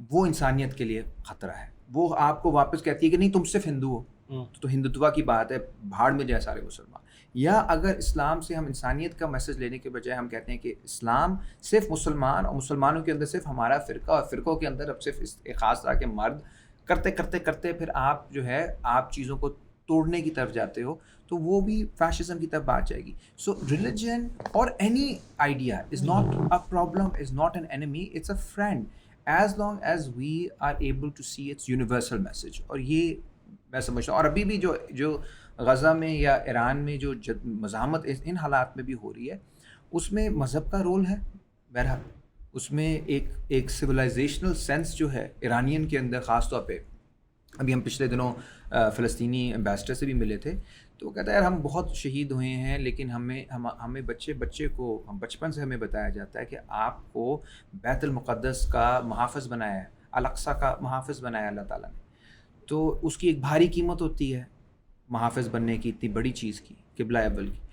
وہ انسانیت کے لیے خطرہ ہے. وہ آپ کو واپس کہتی ہے کہ نہیں تم صرف ہندو ہو, تو ہندوتوا کی بات ہے, بھاڑ میں جائے سارے مسلمان. یا اگر اسلام سے ہم انسانیت کا میسج لینے کے بجائے ہم کہتے ہیں کہ اسلام صرف مسلمان, اور مسلمانوں کے اندر صرف ہمارا فرقہ, اور فرقوں کے اندر اب صرف ایک خاص طرح کے مرد, کرتے کرتے کرتے پھر آپ جو ہے آپ چیزوں کو توڑنے کی طرف جاتے ہو, تو وہ بھی فیشزم کی طرف بات جائے گی. سو ریلیجن اور any idea is not a problem, is not an enemy, it's a friend, as long as we are able to see it's universal message. اور یہ میں سمجھتا ہوں. اور ابھی بھی جو غزہ میں یا ایران میں جو مزاحمت ان حالات میں بھی ہو رہی ہے, اس میں مذہب کا رول ہے. بہرحال اس میں ایک سویلائزیشنل سینس جو ہے ایرانین کے اندر, خاص طور پہ ابھی ہم پچھلے دنوں فلسطینی ایمبیسڈر سے بھی ملے تھے, تو وہ کہتا ہے یار ہم بہت شہید ہوئے ہیں, لیکن ہمیں بچے کو بچپن سے ہمیں بتایا جاتا ہے کہ آپ کو بیت المقدس کا محافظ بنایا ہے, الاقصی کا محافظ بنایا اللہ تعالیٰ نے. تو اس کی ایک بھاری قیمت ہوتی ہے محافظ بننے کی, اتنی بڑی چیز کی, قبلہ اول کی.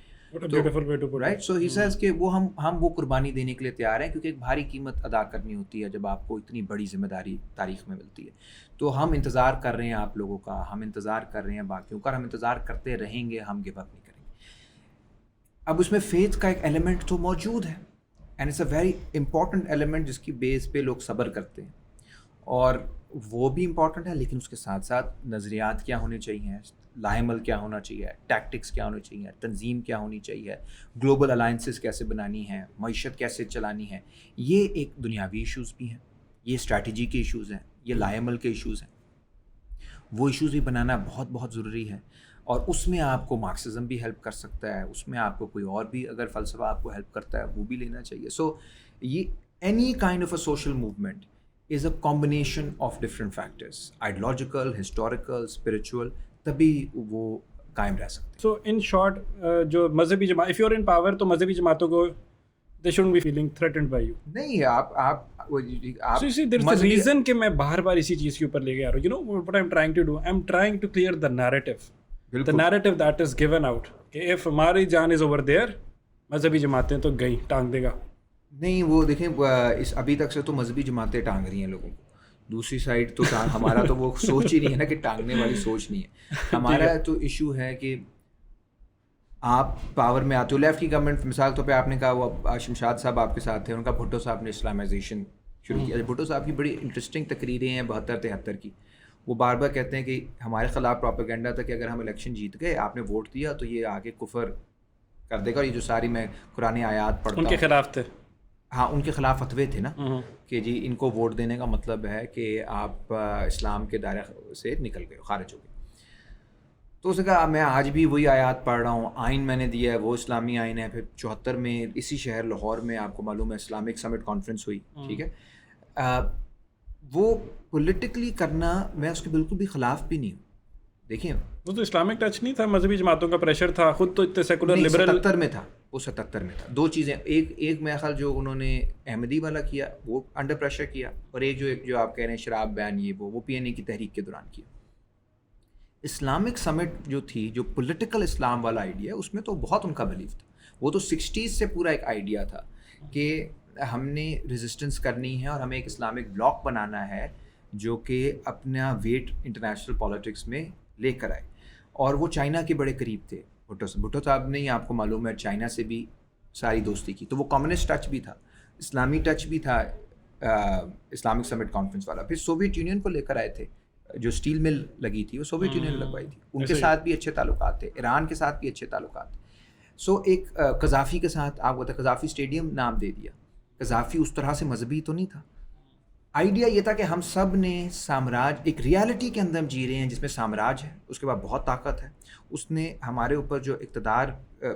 رائٹ, سو ہی سیز کہ وہ ہم وہ قربانی دینے کے لیے تیار ہیں, کیونکہ ایک بھاری قیمت ادا کرنی ہوتی ہے جب آپ کو اتنی بڑی ذمہ داری تاریخ میں ملتی ہے. تو ہم انتظار کر رہے ہیں آپ لوگوں کا, ہم انتظار کر رہے ہیں باقیوں کا, ہم انتظار کرتے رہیں گے, ہم گیو اپ نہیں کریں گے. اب اس میں فیتھ کا ایک ایلیمنٹ تو موجود ہے, and it's a very important element جس کی بیس پہ لوگ صبر کرتے ہیں. اور وہ بھی امپورٹنٹ ہے، لیکن اس کے ساتھ ساتھ نظریات کیا ہونے چاہیے، لاہ عمل کیا ہونا چاہیے، ٹیکٹکس کیا ہونی چاہیے، تنظیم کیا ہونی چاہیے، گلوبل الائنسز کیسے بنانی ہیں، معیشت کیسے چلانی ہے. یہ ایک دنیاوی ایشوز بھی ہیں، یہ اسٹریٹجی کے ایشوز ہیں، یہ لاہ عمل کے ایشوز ہیں. وہ ایشوز بھی بنانا بہت بہت ضروری ہے، اور اس میں آپ کو مارکسزم بھی ہیلپ کر سکتا ہے، اس میں آپ کو کوئی اور بھی اگر فلسفہ آپ کو ہیلپ کرتا ہے وہ بھی لینا چاہیے. سو یہ any kind of a social movement is a combination of different factors, ideological, historical, spiritual, تبھی وہ قائم رہ سکتے ہیں. So in short, جو مذہبی جماعت if you're in power تو مذہبی جماعتوں کو they shouldn't be feeling threatened by you. نہیں آپ So you see there's a reason کہ میں بار بار اسی چیز کے اوپر لے کے آ رہا ہوں. You know what I'm trying to do? I'm trying to clear the narrative. The narrative that is given out کہ if ہماری جان is over there مذہبی جماعتیں تو گئی ٹانگ دے گا. نہیں، وہ دیکھیں ابھی تک سے تو مذہبی جماعتیں ٹانگ رہی ہیں لوگوں کو. دوسری سائڈ تو ہمارا تو وہ سوچ ہی نہیں ہے نا کہ ٹانگنے والی سوچ نہیں ہے. ہمارا تو ایشو ہے کہ آپ پاور میں آتے ہو. لیفٹ کی گورنمنٹ مثال طور پہ آپ نے کہا وہ شمشاد صاحب آپ کے ساتھ تھے، ان کا بھٹو صاحب نے اسلامائزیشن شروع کیا. بھٹو صاحب کی بڑی انٹرسٹنگ تقریریں ہیں 72-73 کی. وہ بار بار کہتے ہیں کہ ہمارے خلاف پروپیگنڈا تھا کہ اگر ہم الیکشن جیت گئے، آپ نے ووٹ دیا تو یہ آگے کفر کر دے گا. اور یہ جو ساری میں قرآن آیات پڑھتا ہوں ان کے خلاف تھے. ہاں، ان کے خلاف فتوے تھے نا کہ جی ان کو ووٹ دینے کا مطلب ہے کہ آپ اسلام کے دائرے سے نکل گئے، خارج ہو گئے. تو اس نے کہا میں آج بھی وہی آیات پڑھ رہا ہوں، آئین میں نے دیا ہے وہ اسلامی آئین ہے. پھر 74 میں اسی شہر لاہور میں آپ کو معلوم ہے اسلامک سمٹ کانفرنس ہوئی، ٹھیک ہے. وہ پولیٹیکلی کرنا میں اس کے بالکل بھی خلاف بھی نہیں ہوں. دیکھیں وہ تو اسلامک ٹچ نہیں تھا، مذہبی جماعتوں کا پریشر تھا، خود تو اتنے سیکولر لبرل. 77 میں تھا، وہ 77 میں تھا. دو چیزیں، ایک میرا خیال جو انہوں نے احمدی والا کیا وہ انڈر پریشر کیا، اور ایک جو آپ کہہ رہے ہیں شراب بین یہ وہ پی این اے کی تحریک کے دوران کیا. اسلامک سمٹ جو تھی، جو پولیٹیکل اسلام والا آئیڈیا، اس میں تو بہت ان کا بلیف تھا. وہ تو 60s سے پورا ایک آئیڈیا تھا کہ ہم نے ریزسٹنس کرنی ہے اور ہمیں ایک اسلامک بلاک بنانا ہے جو کہ اپنا ویٹ انٹرنیشنل پالیٹکس میں لے کر آئے. اور وہ چائنا کے بڑے قریب تھے. بھٹو صاحب نے، آپ کو معلوم ہے، چائنا سے بھی ساری دوستی کی. تو وہ کمیونسٹ ٹچ بھی تھا، اسلامی ٹچ بھی تھا اسلامک سمٹ کانفرنس والا. پھر سوویت یونین کو لے کر آئے تھے، جو اسٹیل مل لگی تھی وہ سوویت یونین لگوائی تھی. ان کے ساتھ بھی اچھے تعلقات تھے، ایران کے ساتھ بھی اچھے تعلقات تھے. سو ایک قذافی کے ساتھ آپ کو قذافی اسٹیڈیم نام دے دیا. قذافی اس طرح سے مذہبی تو نہیں تھا. آئیڈیا یہ تھا کہ ہم سب نے سامراج، ایک ریالٹی کے اندر ہم جی رہے ہیں جس میں سامراج ہے، اس کے بعد بہت طاقت ہے. اس نے ہمارے اوپر جو اقتدار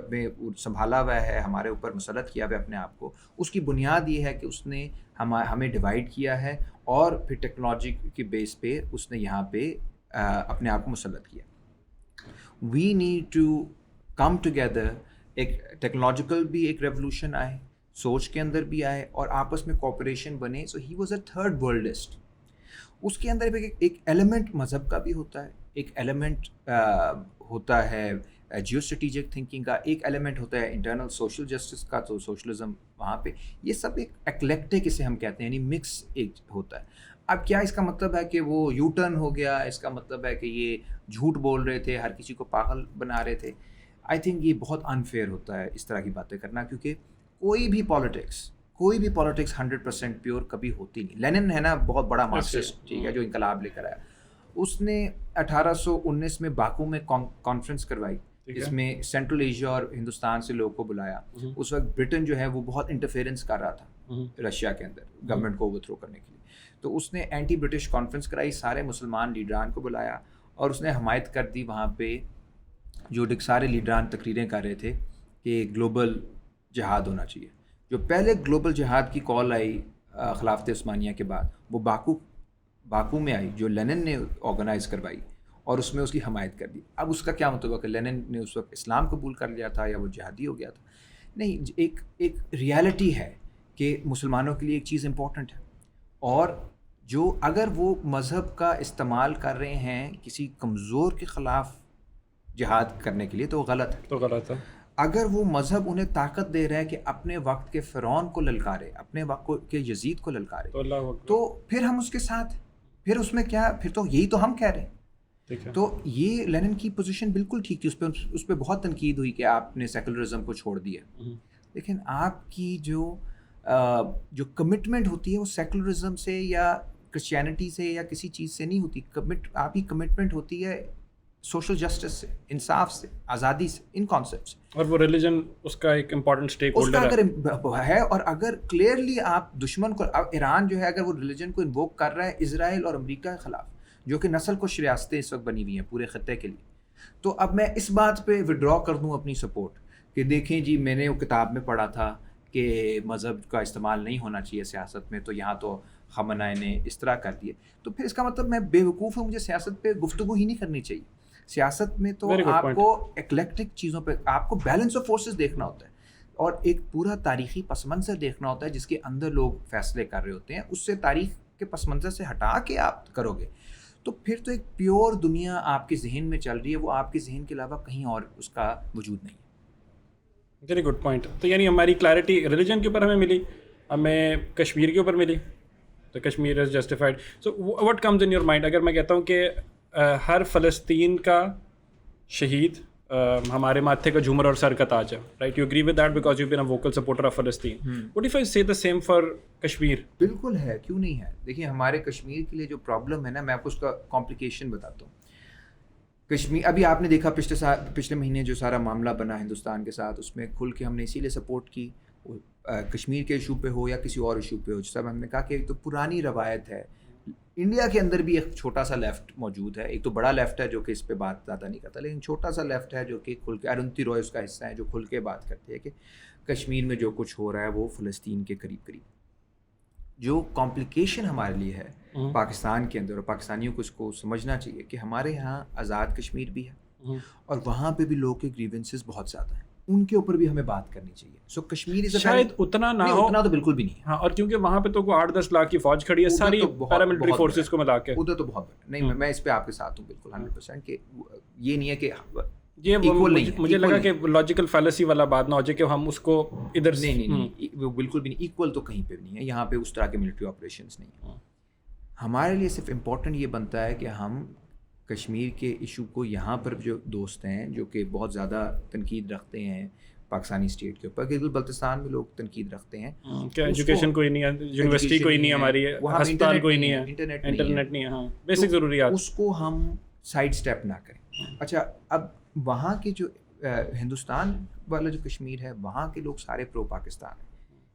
میں سنبھالا ہوا ہے، ہمارے اوپر مسلط کیا ہوا ہے اپنے آپ کو، اس کی بنیاد یہ ہے کہ اس نے ہمیں ڈیوائڈ کیا ہے، اور پھر ٹیکنالوجی کے بیس پہ اس نے یہاں پہ اپنے آپ کو مسلط کیا. We need to come together. ایک ٹیکنالوجیکل بھی ایک ریولوشن آئے، سوچ کے اندر بھی آئے، اور آپس میں کوپریشن بنے. سو ہی واز اے تھرڈ ورلڈسٹ. اس کے اندر ایک ایلیمنٹ مذہب کا بھی ہوتا ہے، ایک ایلیمنٹ ہوتا ہے جیو اسٹریٹجک تھنکنگ کا، ایک ایلیمنٹ ہوتا ہے انٹرنل سوشل جسٹس کا، تو سوشلزم وہاں پہ. یہ سب ایک ایکلیکٹک اسے ہم کہتے ہیں، یعنی مکس ایک ہوتا ہے. اب کیا اس کا مطلب ہے کہ وہ یو ٹرن ہو گیا؟ اس کا مطلب ہے کہ یہ جھوٹ بول رہے تھے، ہر کسی کو پاگل بنا رہے تھے؟ آئی تھنک یہ بہت انفیئر ہوتا ہے اس طرح کی باتیں کرنا، کیونکہ کوئی بھی پالیٹکس 100% پیور کبھی ہوتی نہیں. لینن ہے نا، بہت بڑا مارکسسٹ، ٹھیک ہے، جو انقلاب لے کر آیا. اس نے 1819 میں باکو میں کانفرنس کروائی، جس میں سینٹرل ایشیا اور ہندوستان سے لوگوں کو بلایا. اس وقت برٹن جو ہے وہ بہت انٹرفیئرنس کر رہا تھا رشیا کے اندر گورنمنٹ کو اوور تھرو کرنے کے لیے. تو اس نے اینٹی برٹش کانفرنس کرائی، سارے مسلمان لیڈران کو بلایا، اور اس نے حمایت کر دی وہاں پہ. جو سارے لیڈران تقریریں کر رہے تھے کہ گلوبل جہاد ہونا چاہیے. جو پہلے گلوبل جہاد کی کال آئی خلافت عثمانیہ کے بعد، وہ باکو میں آئی، جو لینن نے آرگنائز کروائی، اور اس میں اس کی حمایت کر دی. اب اس کا کیا مطلب ہے کہ لینن نے اس وقت اسلام قبول کر لیا تھا یا وہ جہادی ہو گیا تھا؟ نہیں، ایک ریالٹی ہے کہ مسلمانوں کے لیے ایک چیز امپورٹنٹ ہے، اور جو اگر وہ مذہب کا استعمال کر رہے ہیں کسی کمزور کے خلاف جہاد کرنے کے لیے تو غلط ہے. اگر وہ مذہب انہیں طاقت دے رہا ہے کہ اپنے وقت کے فرعون کو للکارے، اپنے وقت کے یزید کو للکارے، تو پھر ہم اس کے ساتھ، پھر اس میں کیا، پھر تو یہی تو ہم کہہ رہے ہیں. تو یہ لینن کی پوزیشن بالکل ٹھیک تھی. اس پہ بہت تنقید ہوئی کہ آپ نے سیکولرزم کو چھوڑ دیا. لیکن آپ کی جو کمٹمنٹ ہوتی ہے وہ سیکولرزم سے یا کرسچینٹی سے یا کسی چیز سے نہیں ہوتی. آپ کی کمٹمنٹ ہوتی ہے سوشل جسٹس سے, انصاف سے, آزادی سے, ان کانسیپٹس. اور وہ ریلیجن اس کا ایک امپورٹنٹ اسٹیک ہولڈر ہے. اور اگر کلیئرلی آپ دشمن کو, ایران جو ہے اگر وہ ریلیجن کو انووک کر رہا ہے اسرائیل اور امریکہ کے خلاف, جو کہ نسل کش ریاستیں اس وقت بنی ہوئی ہیں پورے خطے کے لیے, تو اب میں اس بات پہ وڈرا کر دوں اپنی سپورٹ کہ دیکھیں جی میں نے وہ کتاب میں پڑھا تھا کہ مذہب کا استعمال نہیں ہونا چاہیے سیاست میں, تو یہاں تو خامنہ نے اس طرح کر دیے, تو پھر اس کا مطلب میں بے وقوف ہوں, مجھے سیاست پہ گفتگو ہی نہیں کرنی چاہیے. سیاست میں تو آپ کو ایکلیکٹک چیزوں پہ, آپ کو بیلنس آف فورسز دیکھنا ہوتا ہے اور ایک پورا تاریخی پس منظر دیکھنا ہوتا ہے جس کے اندر لوگ فیصلے کر رہے ہوتے ہیں. اس سے تاریخ کے پس منظر سے ہٹا کے آپ کرو گے تو پھر تو ایک پیور دنیا آپ کے ذہن میں چل رہی ہے, وہ آپ کے ذہن کے علاوہ کہیں اور اس کا وجود نہیں ہے. Very good point. تو یعنی ہماری کلیئرٹی ریلیجن کے اوپر ہمیں ملی, ہمیں کشمیر کے اوپر ملی, تو Kashmir is justified. So what comes in your mind اگر میں کہتا ہوں کہ ہر فلسطین کا شہید ہمارے ماتھے کا جھومر اور سر کا تاج ہے, right? You agree with that because you been a vocal supporter of فلسطین. واٹ اف آئی سے دا سیم فار کشمیر؟ بالکل ہے, کیوں نہیں ہے. دیکھیے ہمارے کشمیر کے لیے جو پرابلم ہے نا, میں آپ کو اس کا کمپلیکیشن بتاتا ہوں. کشمیر ابھی آپ نے دیکھا پچھلے مہینے جو سارا معاملہ بنا ہندوستان کے ساتھ, اس میں کھل کے ہم نے اسی لیے سپورٹ کی, کشمیر کے ایشو پہ ہو یا کسی اور ایشو پہ ہو. سب ہم نے کہا کہ ایک تو پرانی روایت ہے, انڈیا کے اندر بھی ایک چھوٹا سا لیفٹ موجود ہے, ایک تو بڑا لیفٹ ہے جو کہ اس پہ بات زیادہ نہیں کرتا, لیکن چھوٹا سا لیفٹ ہے جو کہ کھل کے, ارونتی روئے اس کا حصہ ہے, جو کھل کے بات کرتے ہیں کہ کشمیر میں جو کچھ ہو رہا ہے وہ فلسطین کے قریب قریب. جو کمپلیکیشن ہمارے لیے ہے پاکستان کے اندر, اور پاکستانیوں کو اس کو سمجھنا چاہیے کہ ہمارے یہاں آزاد کشمیر بھی ہے اور وہاں پہ بھی لوگوں کے گریونسز بہت زیادہ ہیں, ان کے اوپر بھی ہمیں بات کرنی چاہیے. سو کشمیر شاید اتنا نہ ہو, اتنا تو بالکل بھی نہیں. ہاں, اور کیونکہ وہاں پہ تو 8-10 لاکھ کی فوج کھڑی ہے ساری پیراملٹری فورسز کو ملا کے, ادھر تو بہت نہیں. میں اس پہ آپ کے ساتھ ہوں بالکل 100% کہ یہ نہیں ہے کہ یہ مجھے لگا کہ لاجیکل فیلسی والا بات نہ ہو جائے کہ ہم اس کو ادھر نہیں, بالکل بھی نہیں. ایکول تو کہیں پہ بھی نہیں ہے, یہاں پہ اس طرح کے ملٹری آپریشنس نہیں ہیں. ہمارے لیے صرف امپورٹنٹ یہ بنتا ہے کہ ہم کشمیر کے ایشو کو, یہاں پر جو دوست ہیں جو کہ بہت زیادہ تنقید رکھتے ہیں پاکستانی اسٹیٹ کے اوپر, گلگت بلتستان میں لوگ تنقید رکھتے ہیں کہ ایجوکیشن کوئی نہیں ہے, یونیورسٹی کوئی نہیں ہماری ہے, ہسپتال کوئی نہیں ہے, انٹرنیٹ نہیں ہے, ہاں بیسک ضروریات, اس کو ہم سائڈ اسٹیپ نہ کریں. اچھا, اب وہاں کے جو ہندوستان والا جو کشمیر ہے وہاں کے لوگ سارے پرو پاکستان ہیں.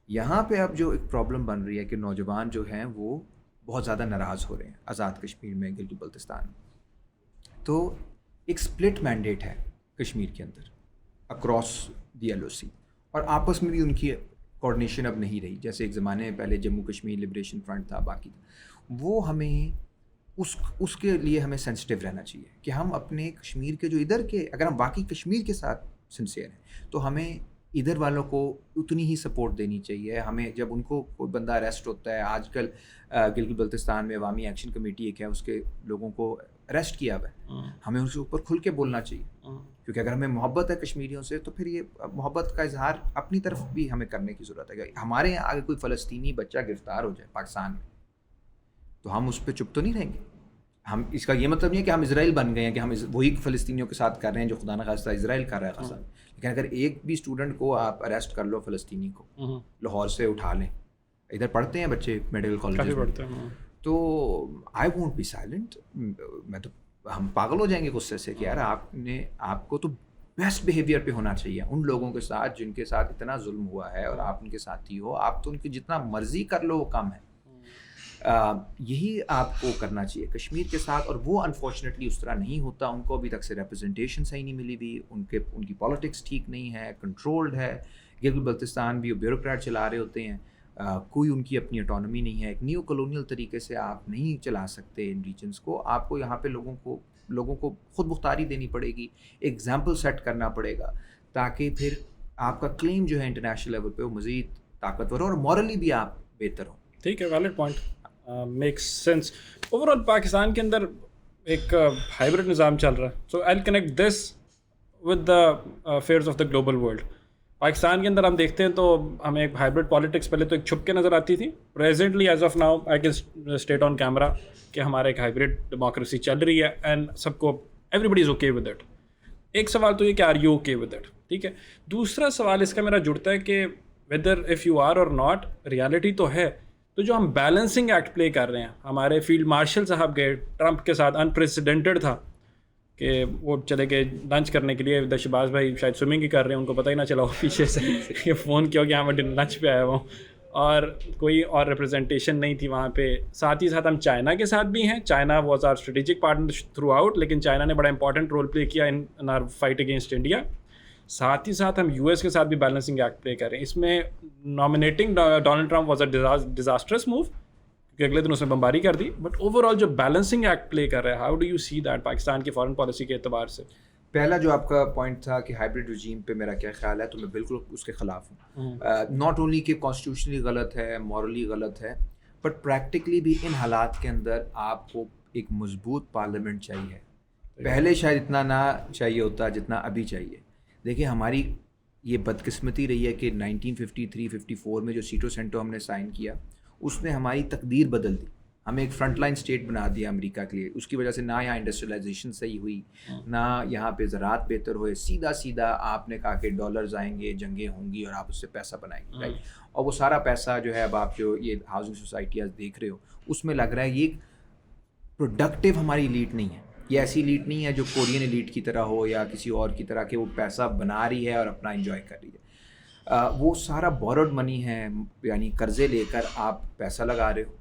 یہاں پہ اب جو ایک پرابلم بن رہی ہے کہ نوجوان جو ہیں وہ بہت زیادہ ناراض ہو رہے ہیں آزاد کشمیر میں, گلگت بلتستان میں. تو ایک سپلٹ مینڈیٹ ہے کشمیر کے اندر اکراس دی LOC, اور آپس میں بھی ان کی کوآرڈینیشن اب نہیں رہی جیسے ایک زمانے میں پہلے جموں کشمیر لبریشن فرنٹ تھا, باقی وہ ہمیں اس کے لیے ہمیں سینسٹیو رہنا چاہیے کہ ہم اپنے کشمیر کے جو ادھر کے, اگر ہم واقعی کشمیر کے ساتھ سنسیئر ہیں تو ہمیں ادھر والوں کو اتنی ہی سپورٹ دینی چاہیے. ہمیں جب ان کو کوئی بندہ اریسٹ ہوتا ہے, آج کل گلگت بلتستان میں عوامی ایکشن کمیٹی ایک ہے, اس کے لوگوں کو اریسٹ کیا ہوا ہے, ہمیں اس کے اوپر کھل کے بولنا چاہیے, کیونکہ اگر ہمیں محبت ہے کشمیریوں سے تو پھر یہ محبت کا اظہار اپنی طرف بھی ہمیں کرنے کی ضرورت ہے. ہمارے یہاں اگر کوئی فلسطینی بچہ گرفتار ہو جائے پاکستان میں تو ہم اس پہ چپ تو نہیں رہیں گے. ہم اس کا یہ مطلب نہیں ہے کہ ہم اسرائیل بن گئے ہیں کہ ہم وہی فلسطینیوں کے ساتھ کر رہے ہیں جو خدا نخواستہ اسرائیل کر رہا ہے غزہ. لیکن اگر ایک بھی اسٹوڈنٹ کو آپ اریسٹ کر لو فلسطینی کو, لاہور سے اٹھا لیں, ادھر پڑھتے ہیں بچے میڈیکل کالج میں, تو آئی وونٹ بی سائلنٹ. میں تو, ہم پاگل ہو جائیں گے غصے سے کہ یار آپ کو تو بیسٹ بیہیویئر پہ ہونا چاہیے ان لوگوں کے ساتھ جن کے ساتھ اتنا ظلم ہوا ہے اور آپ ان کے ساتھی ہو. آپ تو ان کی جتنا مرضی کر لو وہ کم ہے. یہی آپ کو کرنا چاہیے کشمیر کے ساتھ, اور وہ انفارچونیٹلی اس طرح نہیں ہوتا. ان کو ابھی تک سے ریپرزنٹیشن صحیح نہیں ملی ہوئی, ان کی پالیٹکس ٹھیک نہیں ہے, کنٹرولڈ ہے. گلگت بلتستان بھی بیوروکریٹ چلا رہے ہوتے ہیں, کوئی ان کی اپنی اٹانومی نہیں ہے. ایک نیو کولونیل طریقے سے آپ نہیں چلا سکتے ان ریجنس کو. آپ کو یہاں پہ لوگوں کو خود مختاری دینی پڑے گی, ایگزامپل سیٹ کرنا پڑے گا, تاکہ پھر آپ کا کلیم جو ہے انٹرنیشنل لیول پہ وہ مزید طاقتور ہو اور مورلی بھی آپ بہتر ہوں. ٹھیک ہے, valid point, makes sense. Overall Pakistan کے اندر ایک ہائبرڈ نظام چل رہا ہے. So I connect this with the affairs of the global world. Pakistan کے اندر ہم دیکھتے ہیں تو ہمیں ایک ہائبرڈ پالیٹکس پہلے تو ایک چھپ کے نظر آتی تھی. Presently as of now I can state on camera کہ ہمارا ایک ہائبرڈ ڈیموکریسی چل رہی ہے اینڈ سب کو everybody is okay with it. ایک سوال تو یہ کہ are you okay with it, ٹھیک ہے. دوسرا سوال اس کا میرا جڑتا ہے کہ ویدر اف یو آر اور ناٹ, ریالٹی تو ہے تو جو ہم بیلنسنگ ایکٹ پلے کر رہے ہیں, ہمارے فیلڈ مارشل صاحب گئے ٹرمپ کے ساتھ, انپریسیڈنٹڈ تھا کہ وہ چلے گئے لنچ کرنے کے لیے, شہباز بھائی شاید سوئمنگ ہی کر رہے ہیں, ان کو پتہ ہی نہ چلا ہو پیچھے سے کہ فون کیا کہ ہاں میں لنچ پہ آیا ہوا ہوں, اور کوئی اور ریپرزنٹیشن نہیں تھی وہاں پہ. ساتھ ہی ساتھ ہم چائنا کے ساتھ بھی ہیں, China was our strategic partner throughout, لیکن چائنا نے بڑا امپورٹنٹ رول پلے کیا in our fight against India. ساتھ ہی ساتھ ہم یو ایس کے ساتھ بھی بیلنسنگ ایکٹ پلے کر رہے ہیں. اس میں nominating Donald Trump was a disastrous move کیونکہ اگلے دن اس نے بمباری کر دی, بٹ اوور آل جو بیلنسنگ ایکٹ پلے کر رہا ہے, how do you see that Pakistan کی فارن پالیسی کے اعتبار سے؟ پہلا جو آپ کا پوائنٹ تھا کہ ہائبرڈ رجیم پہ میرا کیا خیال ہے, تو میں بالکل اس کے خلاف ہوں. ناٹ اونلی کہ کانسٹیٹیوشنلی غلط ہے, مورلی غلط ہے, بٹ پریکٹیکلی بھی ان حالات کے اندر آپ کو ایک مضبوط پارلیمنٹ چاہیے. پہلے شاید اتنا نہ چاہیے ہوتا جتنا ابھی چاہیے. دیکھیں ہماری یہ بدقسمتی رہی ہے کہ 1953-54 میں جو سیٹو سینٹو ہم نے سائن کیا, اس نے ہماری تقدیر بدل دی. ہمیں ایک فرنٹ لائن اسٹیٹ بنا دیا امریکہ کے لیے. اس کی وجہ سے نہ یہاں انڈسٹریلائزیشن صحیح ہوئی, نہ یہاں پہ زراعت بہتر ہوئے. سیدھا آپ نے کہا کہ ڈالرز آئیں گے, جنگیں ہوں گی, اور آپ اس سے پیسہ بنائیں گے, رائٹ. اور وہ سارا پیسہ جو ہے اب آپ جو یہ ہاؤسنگ سوسائٹیاں دیکھ رہے ہو, اس میں لگ رہا ہے یہ پروڈکٹیو ہماری ایلیٹ نہیں ہے. یہ ایسی ایلیٹ نہیں ہے جو کورین ایلیٹ کی طرح ہو یا کسی اور کی طرح کہ وہ پیسہ بنا رہی ہے اور اپنا انجوائے کر رہی ہے. وہ سارا بورڈ منی ہے, یعنی قرضے لے کر آپ پیسہ لگا رہے ہو,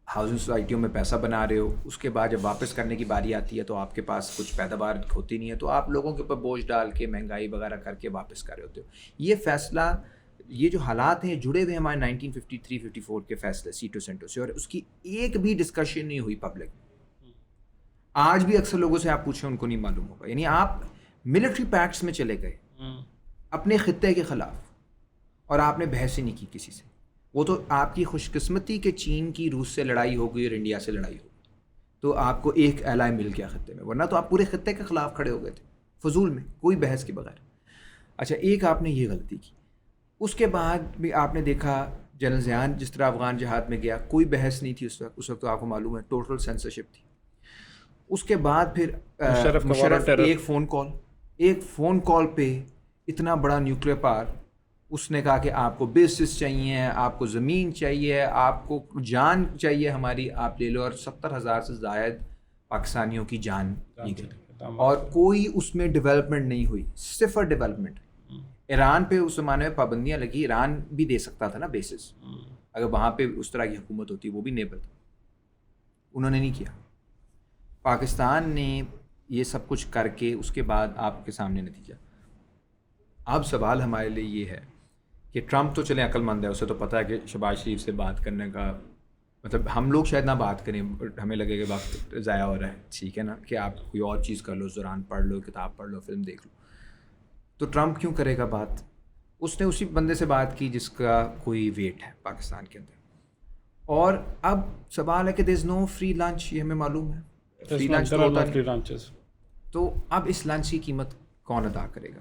ہاؤسنگ سوسائٹیوں میں پیسہ بنا رہے ہو. اس کے بعد جب واپس کرنے کی باری آتی ہے تو آپ کے پاس کچھ پیداوار ہوتی نہیں ہے, تو آپ لوگوں کے اوپر بوجھ ڈال کے مہنگائی وغیرہ کر کے واپس کر رہے ہوتے ہو. یہ فیصلہ, یہ جو حالات ہیں جڑے ہوئے ہمارے 1953-54 کے فیصلے سیٹو سینٹو سے, اور اس کی ایک بھی ڈسکشن نہیں ہوئی پبلک میں. آج بھی اکثر لوگوں سے آپ پوچھیں ان کو نہیں معلوم ہوگا. یعنی آپ ملٹری پیکٹس میں چلے گئے اپنے خطے کے خلاف, اور آپ نے بحث ہی نہیں کی کسی سے. وہ تو آپ کی خوش قسمتی کہ چین کی روس سے لڑائی ہو گئی اور انڈیا سے لڑائی ہو گئی, تو آپ کو ایک ایلائی مل گیا خطے میں, ورنہ تو آپ پورے خطے کے خلاف کھڑے ہو گئے تھے فضول میں, کوئی بحث کے بغیر. اچھا, ایک آپ نے یہ غلطی کی. اس کے بعد بھی آپ نے دیکھا جنرل ضیاء جس طرح افغان جہاد میں گیا, کوئی بحث نہیں تھی اس وقت تو آپ کو معلوم ہے ٹوٹل سینسرشپ تھی. اس کے بعد پھر مشرف ایک فون کال پہ اتنا بڑا نیوکلیئر پاور, اس نے کہا کہ آپ کو بیسز چاہیے, آپ کو زمین چاہیے, آپ کو جان چاہیے ہماری, آپ لے لو. اور 70,000 سے زائد پاکستانیوں کی جان لی گئی, اور کوئی اس میں ڈیولپمنٹ نہیں ہوئی, صفر ڈیولپمنٹ. ایران پہ اس زمانے میں پابندیاں لگی, ایران بھی دے سکتا تھا نا بیسز, اگر وہاں پہ اس طرح کی حکومت ہوتی, وہ بھی نیبر تھا, انہوں نے نہیں کیا. پاکستان نے یہ سب کچھ کر کے اس کے بعد آپ کے سامنے نتیجہ. اب سوال ہمارے لیے یہ ہے کہ ٹرمپ تو چلیں عقل مند ہے, اسے تو پتہ ہے کہ شہباز شریف سے بات کرنے کا مطلب, ہم لوگ شاید نہ بات کریں, ہمیں لگے کہ وقت ضائع ہو رہا ہے, ٹھیک ہے نا, کہ آپ کوئی اور چیز کر لو, اس دوران پڑھ لو, کتاب پڑھ لو, فلم دیکھ لو. تو ٹرمپ کیوں کرے گا بات؟ اس نے اسی بندے سے بات کی جس کا کوئی ویٹ ہے پاکستان کے اندر. اور اب سوال ہے کہ دیر از نو فری لنچ, یہ ہمیں معلوم ہے فری لنچ, تو اب اس لنچ کی قیمت کون ادا کرے گا؟